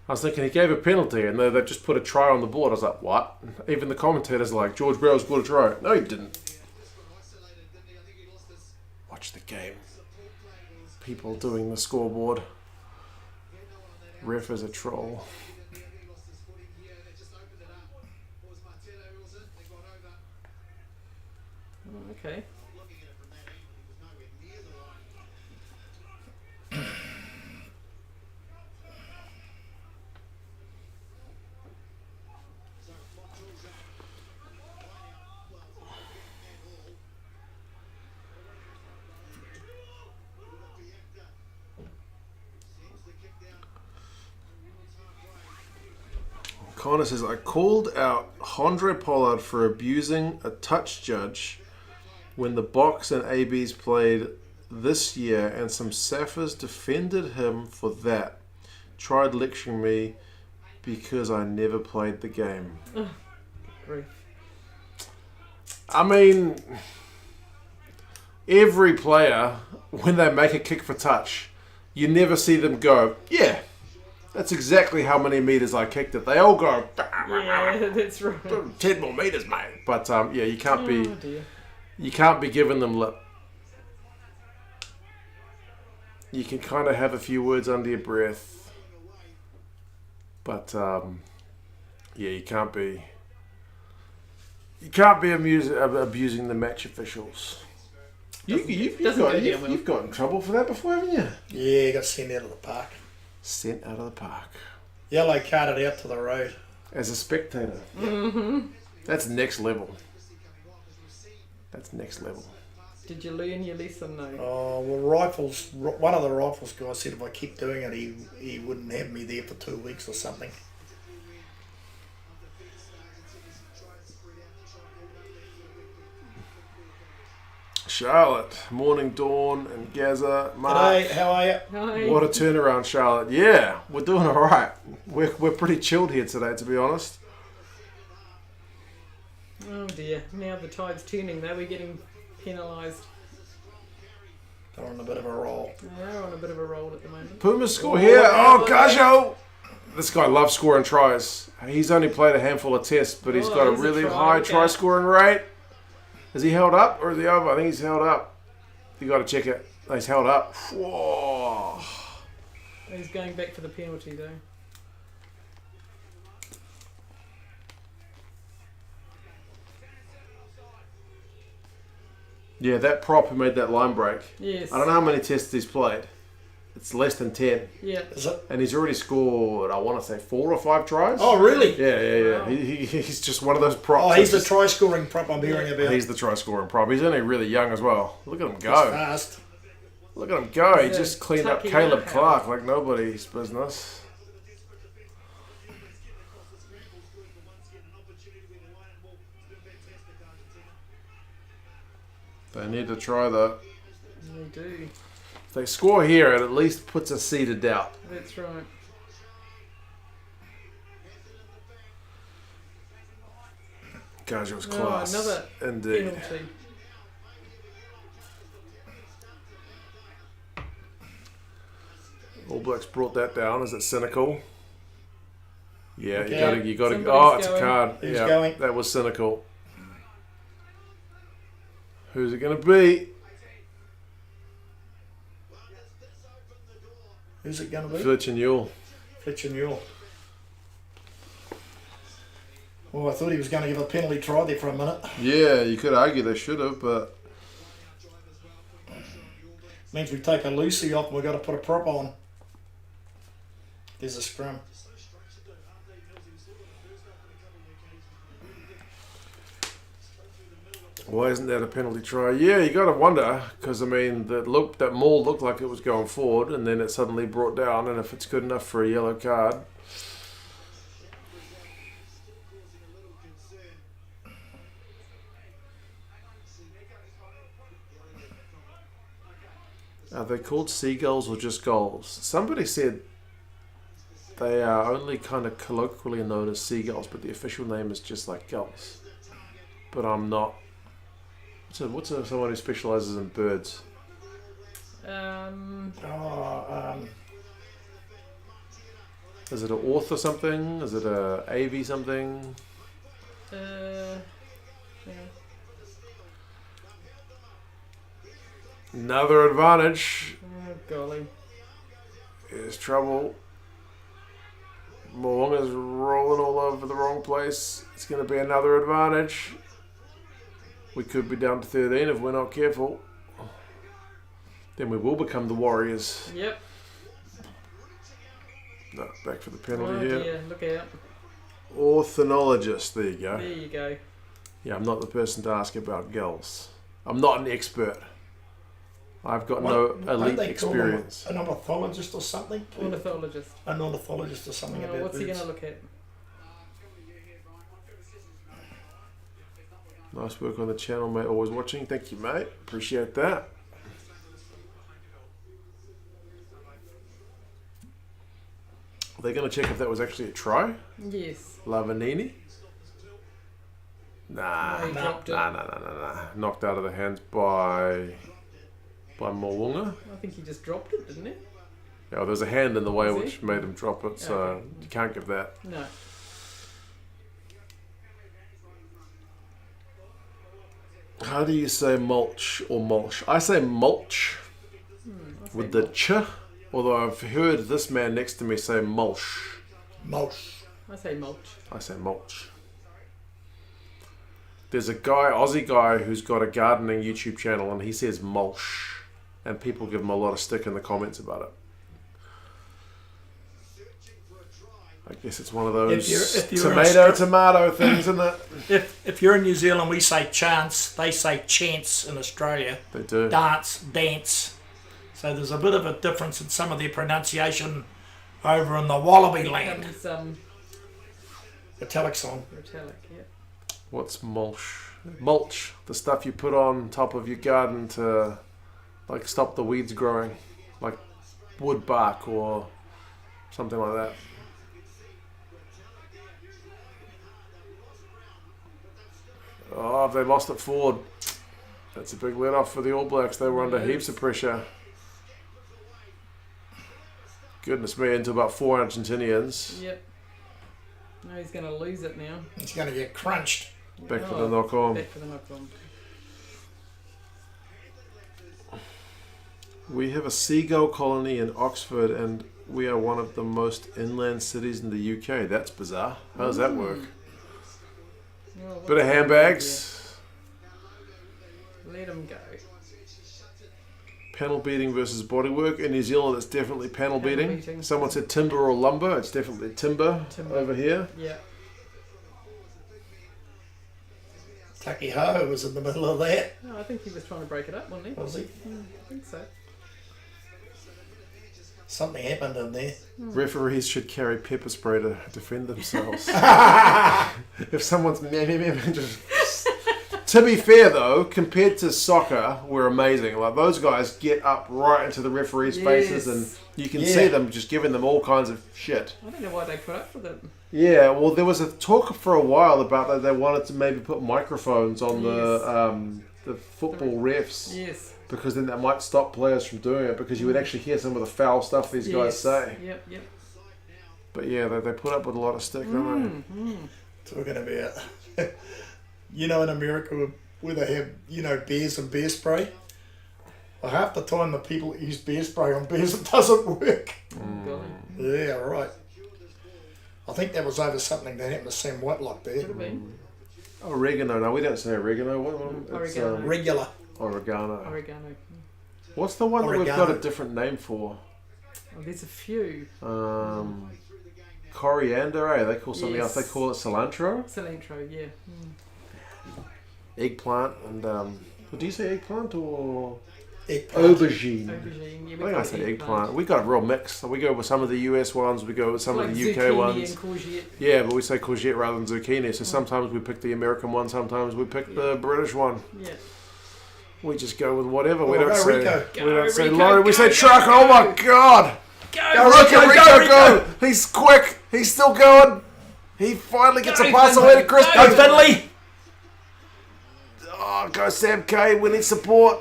I was thinking he gave a penalty and they just put a try on the board. I was like, what? Even the commentators are like, George Brown's got a try. No, he didn't. Watch the game. People doing the scoreboard. Ref is a troll. Oh, okay. Connor says, I called out Andre Pollard for abusing a touch judge when the Boks and ABs played this year, and some Saffers defended him for that. Tried lecturing me because I never played the game. I mean, every player, when they make a kick for touch, you never see them go, yeah, that's exactly how many meters I kicked it. They all go, yeah, that's right. 10 more meters, mate. But yeah, you can't be, dear. you can't be giving them lip. You can kind of have a few words under your breath, but yeah, you can't be abusing the match officials. You've got in trouble for that before, haven't you? Yeah, got sent out of the park. Sent out of the park. Yellow carded out to the road. As a spectator. Mm-hmm. That's next level. That's next level. Did you learn your lesson though? Oh, well, one of the rifles guys said if I keep doing it, he wouldn't have me there for 2 weeks or something. Charlotte, Morning Dawn and Gazza, Mark. G'day, how are you? Hi. What a turnaround, Charlotte. Yeah, we're doing all right. We're pretty chilled here today, to be honest. Oh dear, now the tide's turning though, we're getting penalised. They're on a bit of a roll. They're on a bit of a roll at the moment. Pumas score here. Oh, Gazza! This guy loves scoring tries. He's only played a handful of tests, but he's got a he's a really try, high okay. try scoring rate. Is he held up or is he over? I think he's held up. You got to check it. Oh, he's held up. Whoa. He's going back for the penalty though. Yeah, that prop who made that line break. Yes. I don't know how many tests he's played. It's less than 10. Yeah. Is it? And he's already scored, I want to say, 4 or 5 tries. Oh, really? Yeah. Wow. He's just one of those props. Oh, he's the that's try scoring prop I'm hearing about. He's the try scoring prop. He's only really young as well. Look at him He's go. fast. Look at him go. He He's a just cleaned up tucky Caleb young Clark like nobody's business. They need to try that. They do. If they score here, it at least puts a seed of doubt. That's right. Gazza was Oh, class. another Indeed. penalty. All Blacks brought that down. Is it cynical? Yeah, Okay. you got to. Somebody's Oh, it's a going. card. Who's Yeah, going? that was cynical. Who's it going to be? Who's it going to be? Fletcher Newell. Fletcher Newell. Oh, I thought he was going to give a penalty try there for a minute. Yeah, you could argue they should have, but Means we take a Lucy off and we've got to put a prop on. There's a scrum. why isn't that a penalty try? Yeah, you got to wonder because I mean that maul looked like it was going forward, and then it suddenly brought down. And if it's good enough for a yellow card, are they called seagulls or just gulls? Somebody said they are only kind of colloquially known as seagulls, but the official name is just like gulls. But I'm not. What's someone who specialises in birds? Is it an orth or something? Is it a AV something? Yeah. Another advantage. Oh golly. Here's trouble. Moonga's rolling all over the wrong place. It's going to be another advantage. We could be down to 13 if we're not careful. Then we will become the Warriors. Yep. No, back for the Oh penalty here. dear, look out. Ornithologist. There you go. There you go. Yeah, I'm not the person to ask about gulls. I'm not an expert. I've got no elite experience. An ornithologist or something? Ornithologist. An ornithologist or something Oh, about what's he birds. going to look at? Nice work on the channel, mate. Always watching. Thank you, mate. Appreciate that. Are they going to check if that was actually a try? Yes. Lavanini? Nah. No, he dropped it. Nah. Knocked out of the hands by Mo'unga. I think he just dropped it, didn't he? Yeah, there was a hand in the way Was he? which made him drop it, so Okay. you can't give that. No. How do you say mulch or mulch? I say mulch with the ch, although I've heard this man next to me say mulch. Mulch. I say mulch. I say mulch. There's a Aussie guy, who's got a gardening YouTube channel, and he says mulch, and people give him a lot of stick in the comments about it. I guess it's one of those If you're tomato things, isn't it? If you're in New Zealand, we say chance. They say chance in Australia. They do. Dance. So there's a bit of a difference in some of their pronunciation over in the Wallaby land. Becomes, Italic song. metallic, yeah. What's mulch? Mulch, the stuff you put on top of your garden to like stop the weeds growing, like wood bark or something like that. Oh, they lost it forward. That's a big let off for the All Blacks. They were under heaps of pressure. Goodness me, into about 4 Argentinians. Yep. No, he's going to lose it now. He's going to get crunched. Back for the knock on. Back for the knock on. We have a seagull colony in Oxford, and we are one of the most inland cities in the UK. That's bizarre. How does that work? Well, Bit of handbags. Let him go. Panel beating versus bodywork. In New Zealand, it's definitely panel beating. beating. Someone said timber or lumber. It's definitely timber. Over here. Yeah. Taki Ho was in the middle of that. No, I think he was trying to break it up, wasn't he? Was he? I think so. Something happened in there. Referees should carry pepper spray to defend themselves. If someone's just... To be fair though, compared to soccer, we're amazing. Like those guys get up right into the referees' faces, and you can see them just giving them all kinds of shit. I don't know why they put up with it. Yeah, well, there was a talk for a while about that they wanted to maybe put microphones on the football refs. Yes. Because then that might stop players from doing it, because you would actually hear some of the foul stuff these guys say. Yep. But yeah, they put up with a lot of stick, don't they? Talking about, in America where they have, bears and bear spray. Well, half the time the people that use bear spray on bears, it doesn't work. Yeah, right. I think that was over something that happened to Sam Whitelock there. Could have been. Oregano. No, we don't say oregano. It's, Oregano. Regular. Oregano. What's the one that we've Oregano. got a different name for? Oh, there's a few. Coriander, They call something else. They call it cilantro. Cilantro, yeah. Eggplant and do you say eggplant or Eggplant. aubergine? Aubergine, yeah. I think I say eggplant. We got a real mix. We go with some of the US ones. We go with some of the UK zucchini ones. And courgette. Yeah, but we say courgette rather than zucchini. So sometimes we pick the American one. Sometimes we pick the British one. Yeah. We just go with whatever. We go don't say. Rico. We don't say Rico, lorry. We go, say go, truck. go. Oh my god! Go, Rico, go! He's quick. He's still going. He finally gets a pass away to Chris. Go, Finley! Oh, go Sam Kane. We need support.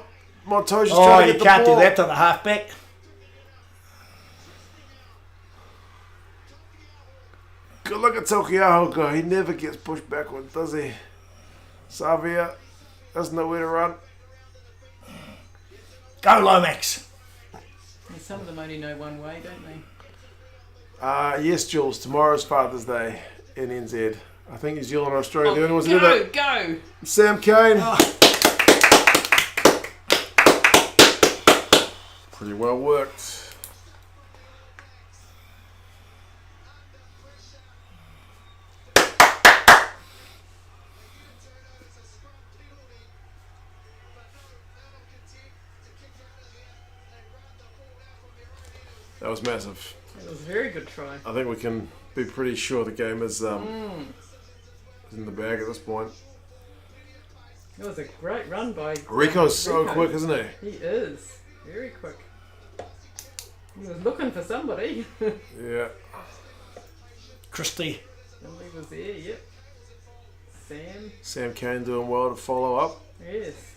Montoya's Oh, trying to you get the can't ball. do that to the halfback. Good look at Tokiaho go. He never gets pushed backward, does he? Savia has nowhere to run. Go, Lomax. And some of them only know one way, don't they? Yes, Jules. Tomorrow's Father's Day in NZ. I think New Zealand and Australia are the only ones who do that. Go! Sam Kane. Pretty well worked. That was massive. It was a very good try. I think we can be pretty sure the game is in the bag at this point. It was a great run by Rico's so Rico. quick, isn't he? He is. Very quick. He was looking for somebody. Yeah. Somebody Christie. was there, yep. Sam. Sam Kane doing well to follow up. Yes.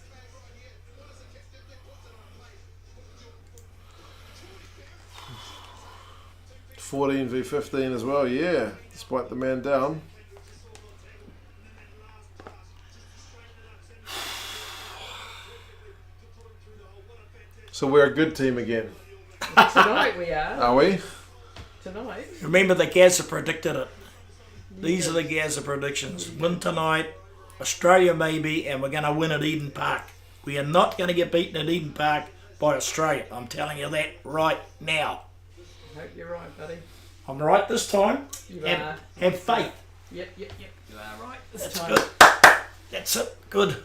(14v15) as well, yeah. Despite the man down. So we're a good team again. Tonight we are. Are we? Tonight. Remember the Gazza predicted it. These are the Gazza predictions. Win tonight, Australia maybe, and we're going to win at Eden Park. We are not going to get beaten at Eden Park by Australia. I'm telling you that right now. I hope you're right, buddy. I'm right this time. You have, are. have faith. Yep. You are right this That's time. good. That's it. Good.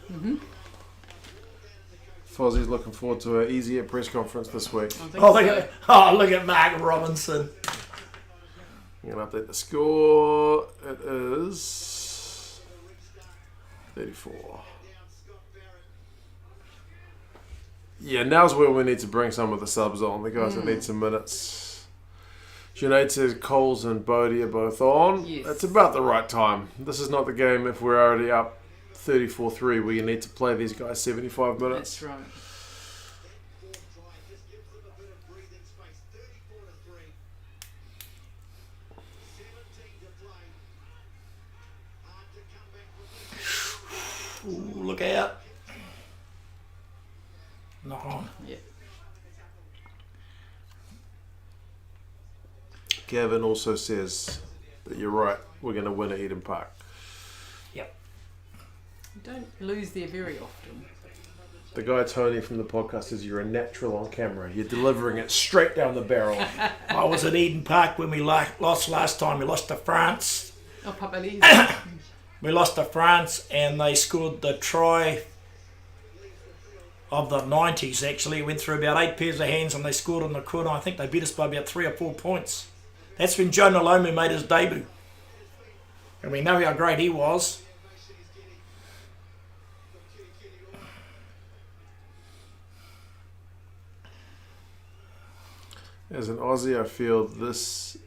Fozzie's looking forward to an easier press conference this week. Look at Mark Robinson. I'm going to update the score. It is 34. Yeah, now's where we need to bring some of the subs on. The guys that need some minutes. Junaid says Coles and Bodie are both on. Yes. It's about the right time. This is not the game if we're already up 34-3 where you need to play these guys 75 minutes. That's right. Ooh, look out. Knock on. Yeah. Gavin also says that you're right. We're going to win at Eden Park. Yep. You don't lose there very often. The guy Tony from the podcast says you're a natural on camera. You're delivering it straight down the barrel. I was at Eden Park when we lost last time. We lost to France. Oh, Papa Lee. We lost to France and they scored the try of the 90s actually. It went through about 8 pairs of hands and they scored on the corner. I think they beat us by about 3 or 4 points. That's when Joe Nalomu made his debut. And we know how great he was. As an Aussie, I feel this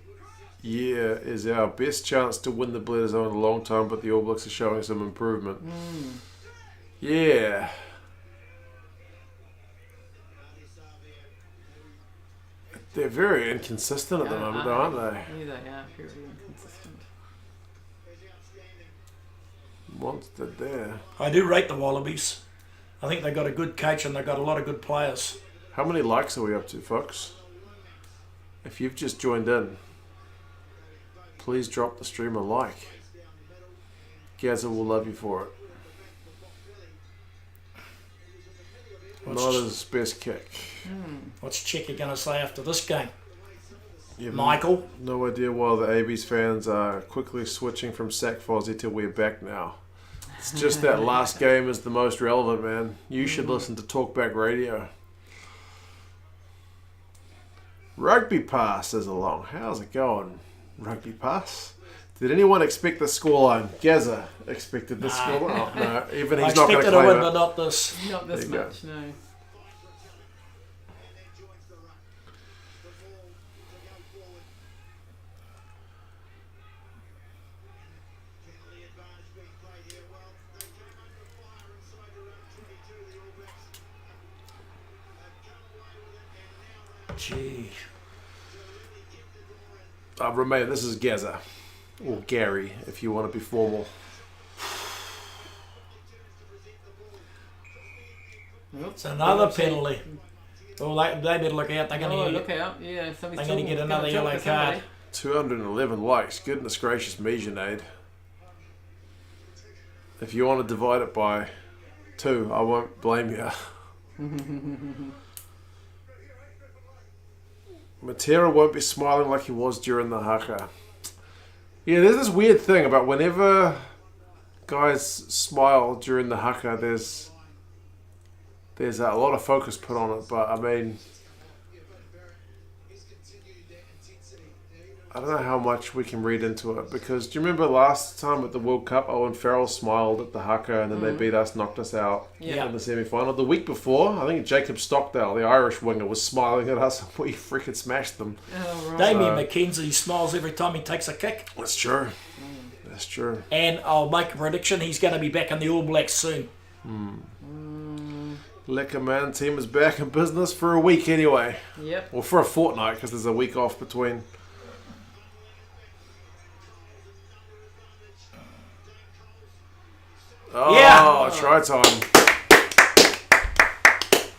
year is our best chance to win the Bledisloe in a long time, but the All Blacks are showing some improvement. Yeah. They're very inconsistent at the moment, though, aren't they? Yeah, they are very inconsistent. Monster there. I do rate the Wallabies. I think they've got a good coach and they've got a lot of good players. How many likes are we up to, folks? If you've just joined in, please drop the stream a like. Gazza will love you for it. Not his best kick. What's Checker going to say after this game? You have Michael? No idea why the AB's fans are quickly switching from Sack Fozzie to we're back now. It's just that last game is the most relevant, man. You should listen to Talkback Radio. Rugby Pass is along. How's it going, Rugby Pass? Did anyone expect the scoreline? Gazza expected the scoreline. Oh, no, even he's not going to claim win, it. but not this. Not this There you much, no. Gee. Remain, this is Gazza. Or Gary, if you want to be formal. It's another penalty. Oh, they better look out. They're going Look out. Yeah, somebody's to get another yellow card. 211 likes. Goodness gracious me, Junaid. If you want to divide it by 2, I won't blame you. Matera won't be smiling like he was during the haka. Yeah, there's this weird thing about whenever guys smile during the haka, there's a lot of focus put on it, but I mean, I don't know how much we can read into it, because do you remember last time at the World Cup, Owen Farrell smiled at the haka and then they beat us, knocked us out in the semi-final. The week before, I think Jacob Stockdale, the Irish winger, was smiling at us and we freaking smashed them. Oh, right. Damien McKenzie smiles every time he takes a kick. That's true. That's true. And I'll make a prediction, he's going to be back in the All Blacks soon. Lekker man, team is back in business for a week anyway. Yep. Or for a fortnight, because there's a week off between. Oh, try time.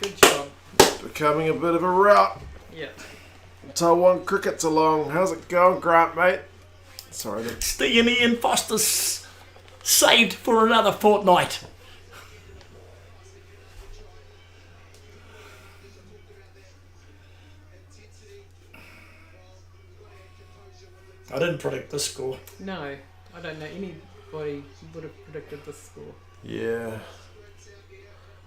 Good job. Becoming a bit of a rout. Yep. Taiwan cricket's along. How's it going, Grant, mate? Sorry. Ian Foster's Saved for another fortnight. I didn't predict this score. No, I don't know anybody would have predicted this score. Yeah.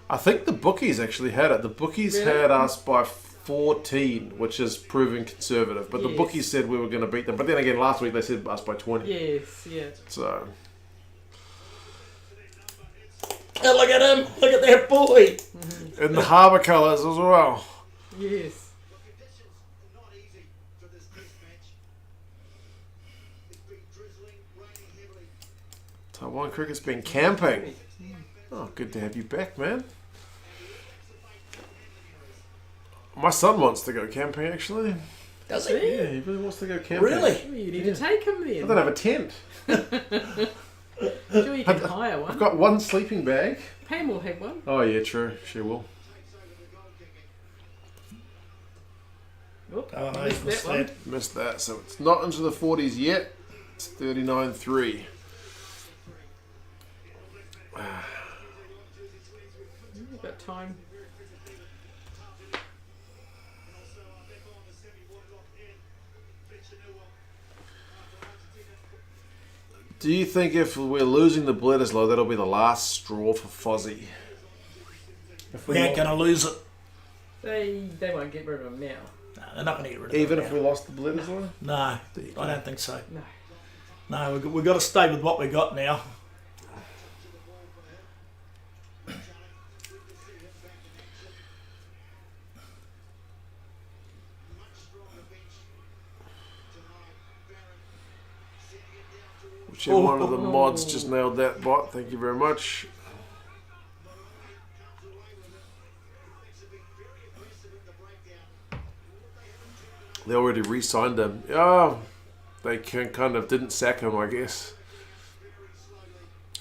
I think the bookies actually had it. The bookies Really? had us by 14, which is proving conservative. But the Yes. bookies said we were going to beat them. But then again, last week they said us by 20. Yes, yeah. So, Oh, look at him. Look at that boy. in the harbour colours as well. Yes. Taiwan cricket's been camping. Oh, good to have you back, man. My son wants to go camping, actually. Does See? he? Yeah, he really wants to go camping. Really? Well, you need to take him I then. don't have a tent. Sure, you can hire one. I've got one sleeping bag. Pam will have one. Oh, yeah, true. She will. Oop, Oh, no, missed he's missed that one. that. Missed that. So it's not into the 40s yet. It's 39-3. We've got time. Do you think if we're losing the Bledisloe, that'll be the last straw for Fozzie? If We ain't going to lose it. They won't get rid of him now. No, they're not going to get rid of Even it if now. we lost the Bledisloe? No, I don't think so. No. No, we've got to stay with what we got now. Whichever one of the mods just nailed that bot. Thank you very much. They already re-signed him. Oh, they kind of didn't sack him, I guess.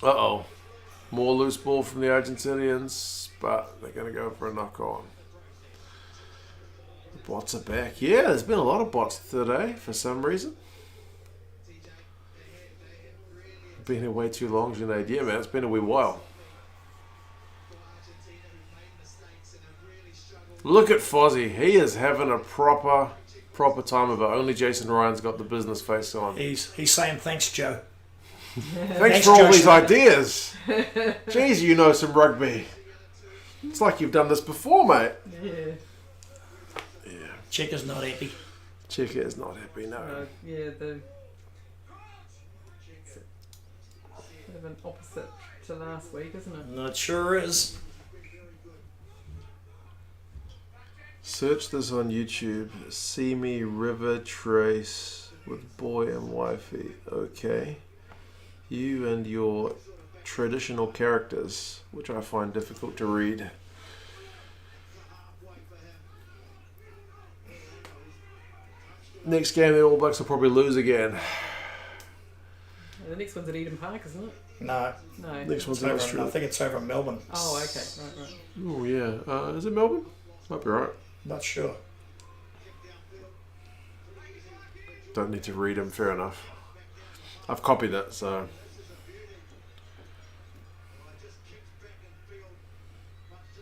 Uh-oh. More loose ball from the Argentinians, but they're going to go for a knock-on. The bots are back. Yeah, there's been a lot of bots today for some reason. Been here way too long, Junaid. Yeah, man, it's been a wee while. Look at Fozzie. He is having a proper time of it. Only Jason Ryan's got the business face on. He's saying thanks, Joe. Thanks for all Josh. these ideas. Jeez, you know some rugby. It's like you've done this before, mate. Yeah. Yeah. Checker's not happy. Checker is not happy, no. Yeah, the bit of an opposite to last week, isn't it? No, it sure is. Search this on YouTube. See me river trace with boy and wifey. Okay. You and your traditional characters, which I find difficult to read. Next game, the All Blacks will probably lose again. The next one's at Eden Park, isn't it? No, No. Next it's one's in over, I Australia. think it's over in Melbourne. Oh, okay. Right. Oh yeah. Is it Melbourne? Might be right. Not sure. Don't need to read them. Fair enough. I've copied it, so.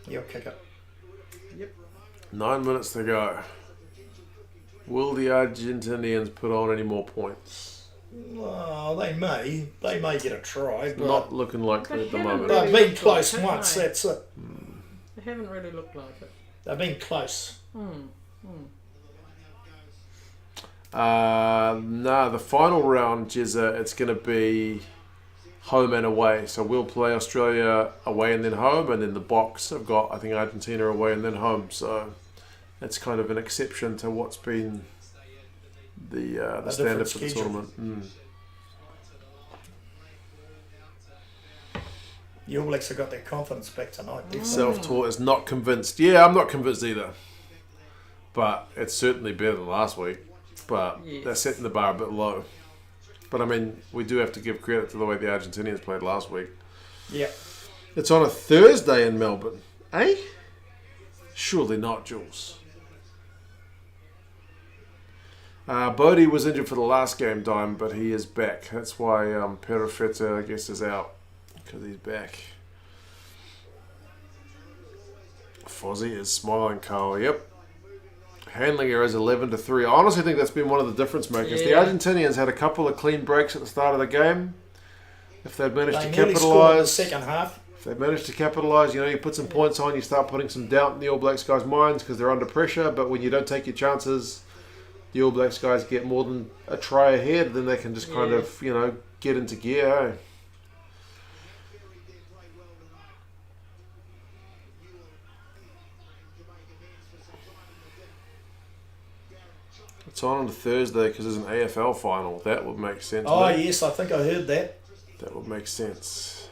You'll kick it. Yep. 9 minutes to go. Will the Argentinians put on any more points? Oh, they may get a try, but Not looking likely at the They moment. haven't they've been looked close like it, once. no. That's it. They haven't really looked like it. They've been close. No, the final round, Gazza, it's going to be home and away. So we'll play Australia away and then home, and then the box have got, I think, Argentina away and then home. So it's kind of an exception to what's been the standard different for the schedule. tournament. The All Blacks have got their confidence back tonight. Definitely. Self-taught is not convinced. Yeah, I'm not convinced either. But it's certainly better than last week. But Yes. they're setting the bar a bit low. But I mean, we do have to give credit to the way the Argentinians played last week. Yeah. It's on a Thursday in Melbourne. Eh? Surely not, Jules. Bodie was injured for the last game, Dime, but he is back. That's why Perofeta, I guess, is out, because he's back. Fozzie is smiling, Carl. Yep. Handling errors 11-3. I honestly think that's been one of the difference makers. Yeah. The Argentinians had a couple of clean breaks at the start of the game. If they'd managed They to nearly scored in the capitalise, second half. if they managed to capitalise, you put some points on, you start putting some doubt in the All Blacks guys' minds because they're under pressure. But when you don't take your chances, the All Blacks guys get more than a try ahead, then they can just kind of, get into gear. Eh? It's on a Thursday because there's an AFL final. That would make sense. Oh, mate. yes, I think I heard that. That would make sense.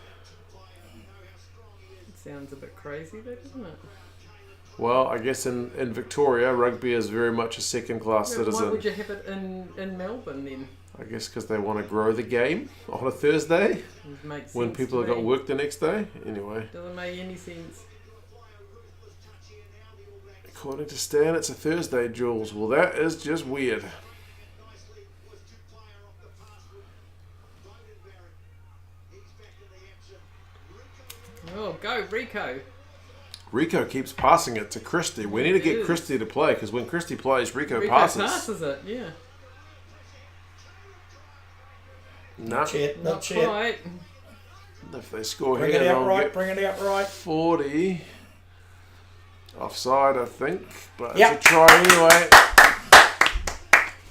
It sounds a bit crazy, though, doesn't it? Well, I guess in Victoria, rugby is very much a second-class Yeah, citizen. why would you have it in Melbourne then? I guess because they want to grow the game on a Thursday It makes when sense people to have got me. work the next day. Anyway, Doesn't make any sense. according to Stan, it's a Thursday, Jules. Well, that is just weird. Oh, go Rico! Rico keeps passing it to Christie. We need to get It is. Christie to play because when Christie plays, Rico Rico passes. it, yeah. Nah, Chet, not Not Chet. quite. if they score Bring here, it out they'll right, get bring it out right. 40. Offside, I think, but Yep. it's a try anyway.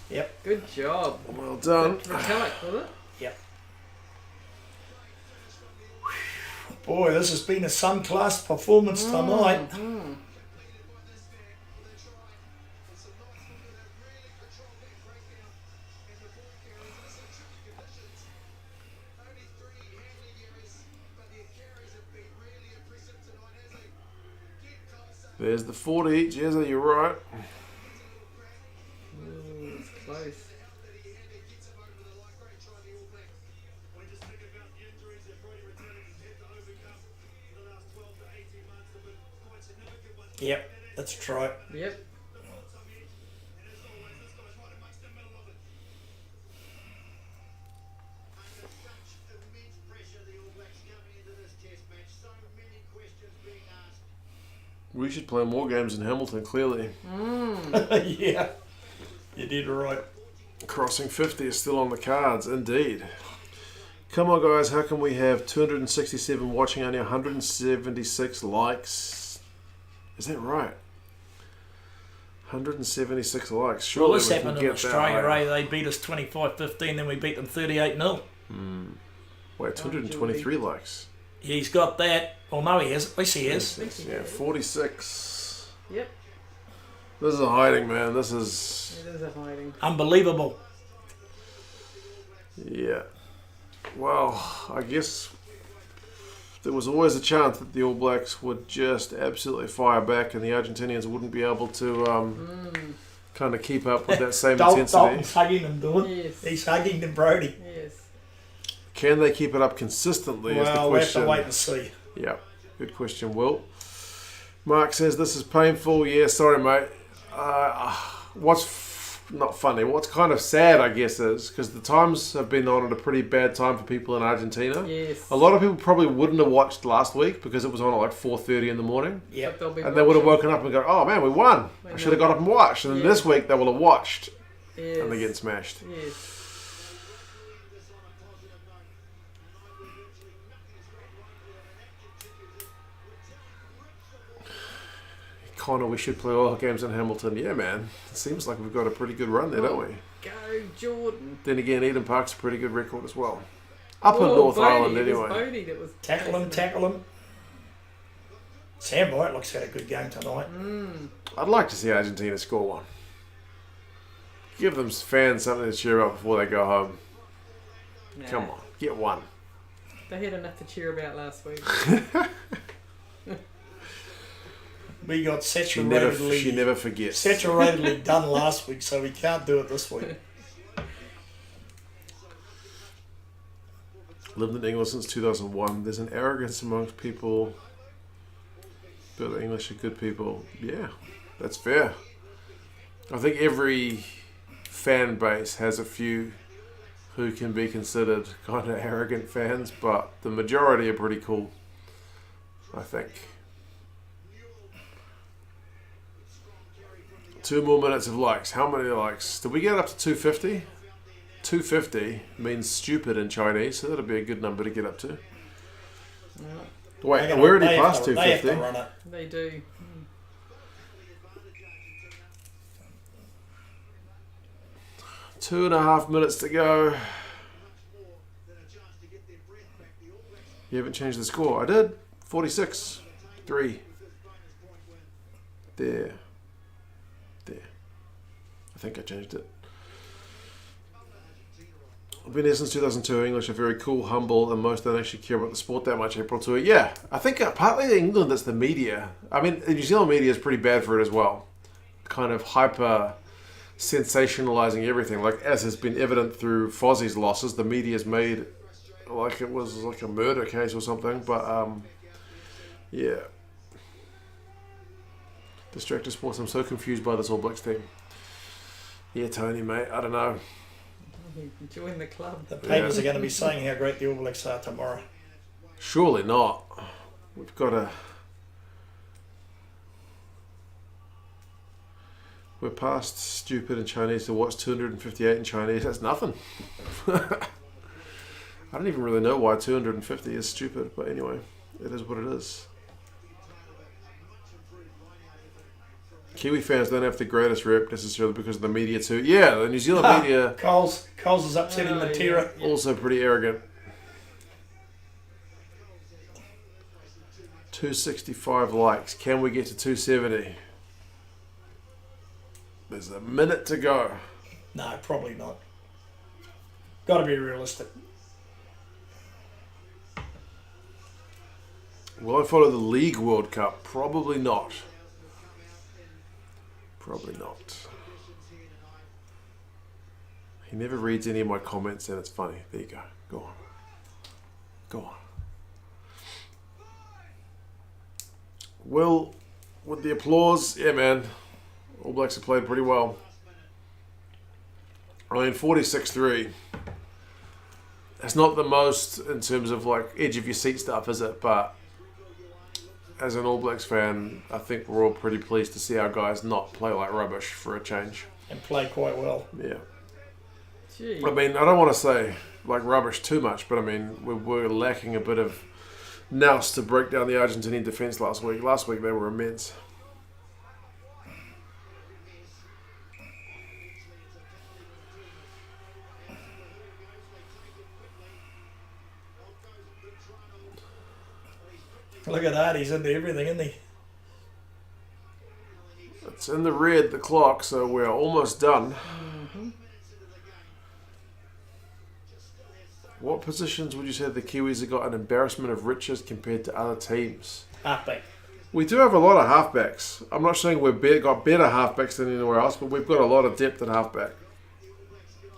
Yep, Good job. Well done. Metallic, was it? yep. Boy, this has been a sun-class performance tonight. There's the 40. Jezza, you're right. Ooh, it's close. Yep, that's a try. Yep. We should play more games in Hamilton, clearly. Yeah, you did right. Crossing 50 is still on the cards, indeed. Come on, guys. How can we have 267 watching, only 176 likes? Is that right? 176 likes. Surely Well, this we can happened in get Australia, that high. They beat us 25-15, then we beat them 38-0. Wait, 223 likes. He's got that. Well, no, he has. At least he is. Yeah, 46. Yep. This is a hiding, man. This is... It is a hiding. Unbelievable. Yeah. Well, I guess there was always a chance that the All Blacks would just absolutely fire back and the Argentinians wouldn't be able to kind of keep up with that same intensity. Dalton's hugging him, doing. Yes. He's hugging the Brody. Yes. Can they keep it up consistently is the Well, we have question. to wait and see. Yeah, good question, Will. Mark says, this is painful. Yeah, sorry, mate. Not funny. What's kind of sad, I guess, is because the times have been on at a pretty bad time for people in Argentina. Yes. A lot of people probably wouldn't have watched last week because it was on at like 4:30 in the morning. Yep. They'll be And they would have watching. woken up and go, oh man, we won. I should have got up and watched. And then Yeah. this week they will have watched Yes. and they're getting smashed. Yes. Connor, we should play all our games in Hamilton. Yeah, man. It seems like we've got a pretty good run there, don't we? Go, Jordan. Then again, Eden Park's a pretty good record as well. Up in Oh, North Bodie, Island, it was anyway. Bodie that was Tackle him, tackle him. Sam Whitelock's had a good game tonight. I'd like to see Argentina score one. Give them fans something to cheer up before they go home. Nah, Come on, get one. They had enough to cheer about last week. We got She saturatedly, never forgets. saturatedly done last week, so we can't do it this week. Lived in England since 2001. There's an arrogance amongst people, but the English are good people. Yeah, that's fair. I think every fan base has a few who can be considered kind of arrogant fans, but the majority are pretty cool, I think. 2 more minutes of likes. How many likes? Did we get up to 250? 250 means stupid in Chinese, so that'll be a good number to get up to. Wait, we're already past 250. They have to run it. They do. 2.5 minutes to go. You haven't changed the score. I did. 46-3. There. I think I changed it. I've been here since 2002. English are very cool, humble, and most don't actually care about the sport that much. April to it. Yeah, I think partly in England it's the media. I mean, the New Zealand media is pretty bad for it as well. Kind of hyper sensationalizing everything. Like, as has been evident through Fozzie's losses, the media's made like it was like a murder case or something. But yeah. Distractor Sports. I'm so confused by this All Blacks team. Yeah, Tony, mate. I don't know. Join the club. The papers are going to be saying how great the All Blacks are tomorrow. Surely not. We've got to... We're past stupid in Chinese to watch 258 in Chinese. That's nothing. I don't even really know why 250 is stupid, but anyway, it is what it is. Kiwi fans don't have the greatest rep necessarily because of the media too. Yeah, the New Zealand media... Coles is upsetting Matera. Yeah. Also pretty arrogant. 265 likes. Can we get to 270? There's a minute to go. No, probably not. Got to be realistic. Will I follow the League World Cup? Probably not. Probably not. He never reads any of my comments and it's funny. There you go. Go on. Go on. Will, with the applause, yeah, man. All Blacks have played pretty well. I mean, 46-3. It's not the most in terms of like edge of your seat stuff, is it? But as an All Blacks fan, I think we're all pretty pleased to see our guys not play like rubbish for a change. And play quite well. Yeah. Gee. I mean, I don't want to say like rubbish too much, but I mean, we were lacking a bit of nous to break down the Argentinian defence last week. Last week they were immense. Look at that, he's into everything, isn't he? It's in the red, the clock, so we're almost done. Mm-hmm. What positions would you say the Kiwis have got an embarrassment of riches compared to other teams? Halfback. We do have a lot of halfbacks. I'm not saying we've got better halfbacks than anywhere else, but we've got a lot of depth at halfback.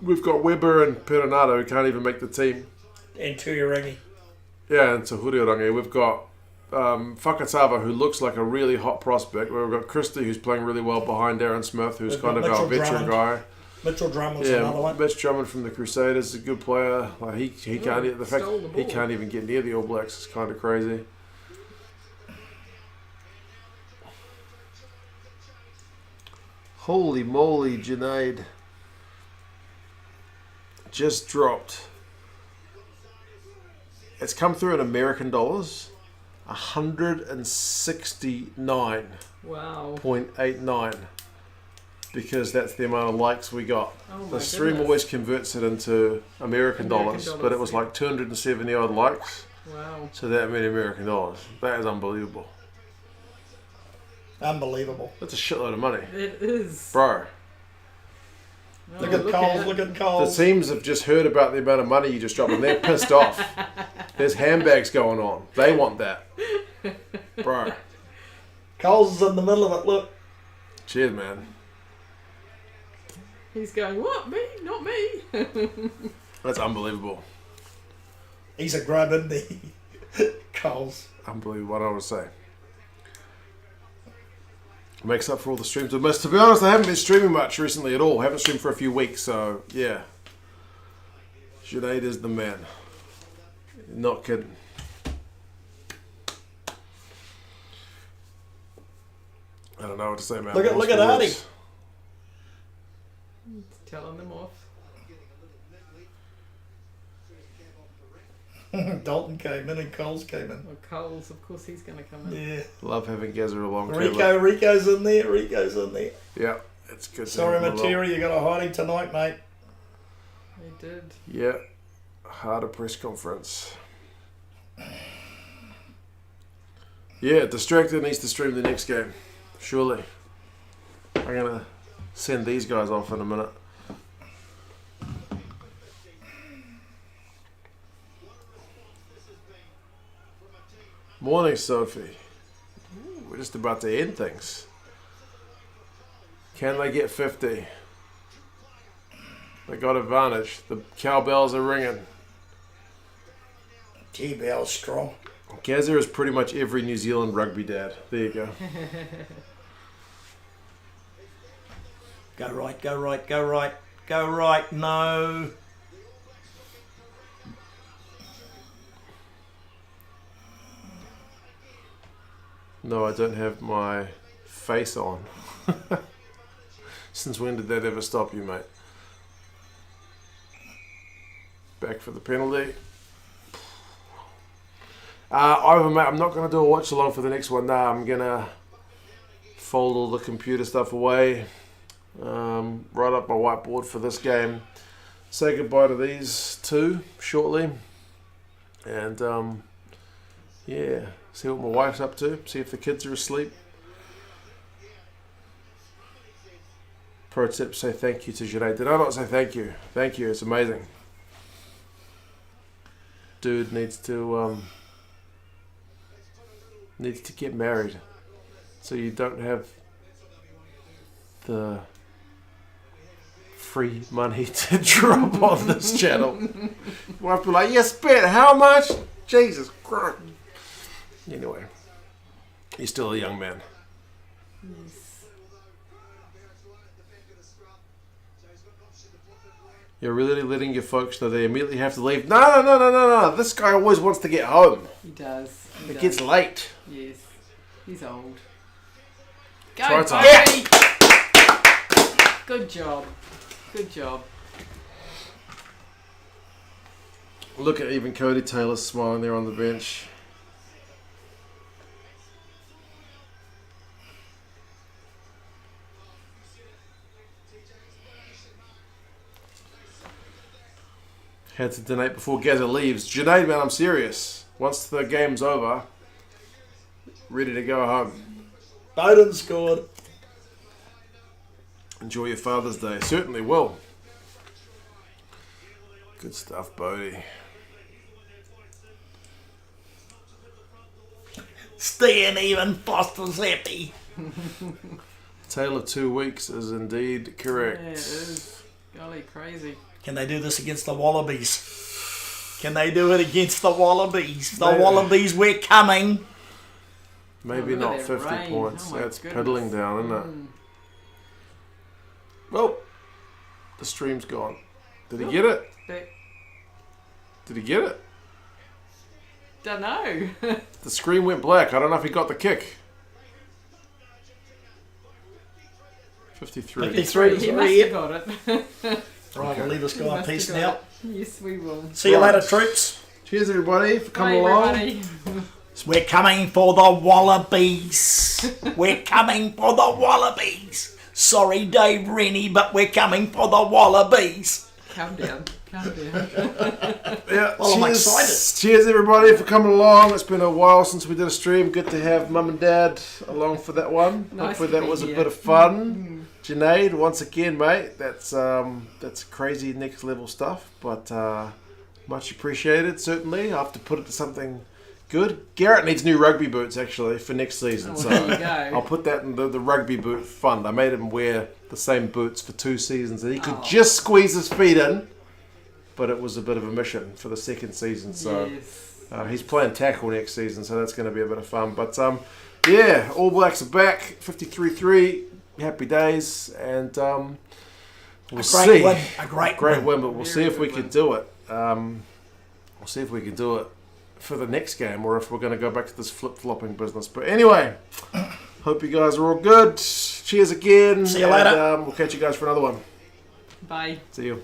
We've got Weber and Peronato who can't even make the team. And Tuirangi. Yeah, and Tahuriorangi. We've got Whakatava, who looks like a really hot prospect. We've got Christie, who's playing really well behind Aaron Smith, who's We've kind of got our Mitchell veteran Drummond. guy. Mitchell Drummond's another one. Mitch Drummond from the Crusaders is a good player. Like he can't the fact stole the he ball. can't even get near the All Blacks is kind of crazy. Holy moly, Junaid just dropped. It's come through in American dollars, 169.89. Wow. Because that's the amount of likes we got. Oh my The stream goodness. always converts it into American dollars, but it was yeah. like 270 odd likes. Wow. So that many American dollars. That is unbelievable. Unbelievable. That's a shitload of money. It is. Bro, Oh, Look at Coles, look at the Coles. teams have just heard about the amount of money you just dropped and they're pissed off. There's handbags going on. They want that. Bro, Coles is in the middle of it, look. cheers, man. He's going, what? Me? Not me. That's unbelievable. He's a grub, isn't he? Coles. Unbelievable. What I would say. Makes up for all the streams I missed. To be honest, I haven't been streaming much recently at all. I haven't streamed for a few weeks, so yeah. Junaid is the man. Not kidding. I don't know what to say, man. Look at Hardy. Telling them off. Dalton came in and Coles came in. Well, Coles, of course, he's going to come in. Yeah. Love having Gazza along. Rico's in there. Yeah, it's good. Sorry, Materi, you got a hiding tonight, mate. He did. Yeah, harder press conference. Yeah, Distracted needs to stream the next game. Surely. I'm going to send these guys off in a minute. Morning, Sophie. We're just about to end things. Can they get 50? They got advantage. The cowbells are ringing. T-Bell's strong. Gazza is pretty much every New Zealand rugby dad. There you go. Go right. No. No, I don't have my face on. Since when did that ever stop you, mate? Back for the penalty. I'm not going to do a watch along for the next one. Nah, I'm going to fold all the computer stuff away. Write up my whiteboard for this game. Say goodbye to these two shortly. And, yeah, see what my wife's up to. See if the kids are asleep. Pro tip, say thank you to Junaid. Did I not say thank you? Thank you, it's amazing. Dude needs to get married, so you don't have the free money to drop on this channel. We'll have to be like, yes, bet, how much? Jesus Christ. Anyway, he's still a young man. Yes. You're really letting your folks know they immediately have to leave. No. This guy always wants to get home. He does. It gets late. Yes. He's old. Try Go, time. Bobby! Good job. Good job. Look at even Cody Taylor smiling there on the bench. Had to donate before Gazza leaves. Junaid, man, I'm serious. Once the game's over, ready to go home. Bowden scored. Enjoy your Father's Day. Certainly will. Good stuff, Bodie. Staying even, Foster's happy. Tale of 2 weeks is indeed correct. Yeah, it is. Golly, crazy. Can they do this against the Wallabies? Can they do it against the Wallabies? The Maybe. Wallabies, we're coming. Maybe Oh, look not at that 50 rain. points. Oh my That's goodness. piddling down, isn't it? Well, the stream's gone. Did he get it? Did he get it? Don't know. The screen went black. I don't know if he got the kick. 53. 53 He is must red. have got it. Right, we'll leave this He guy must peace have now. got it. Yes, we will. See you Right. later, troops. Cheers, everybody, for Bye, coming along. everybody. We're coming for the Wallabies. We're coming for the Wallabies. Sorry, Dave Rennie, but we're coming for the Wallabies. Calm down. Calm down. Yeah, Well, I'm cheers. excited. Cheers, everybody, for coming along. It's been a while since we did a stream. Good to have Mum and Dad along for that one. Nice Hopefully to that be was a here. bit of fun. Junaid, once again, mate, that's crazy next level stuff, but much appreciated, certainly. I have to put it to something good. Garrett needs new rugby boots, actually, for next season. Oh, So there you go. I'll put that in the rugby boot fund. I made him wear the same boots for 2 seasons, and he could Oh. just squeeze his feet in, but it was a bit of a mission for the second season. So Yes. he's playing tackle next season, so that's going to be a bit of fun. But yeah, All Blacks are back, 53-3. Happy days, and we'll see. A great win, but we'll see if we Very can good do it. We'll see if we can do it for the next game, or if we're going to go back to this flip-flopping business. But anyway, hope you guys are all good. Cheers again. See you later. And, we'll catch you guys for another one. Bye. See you.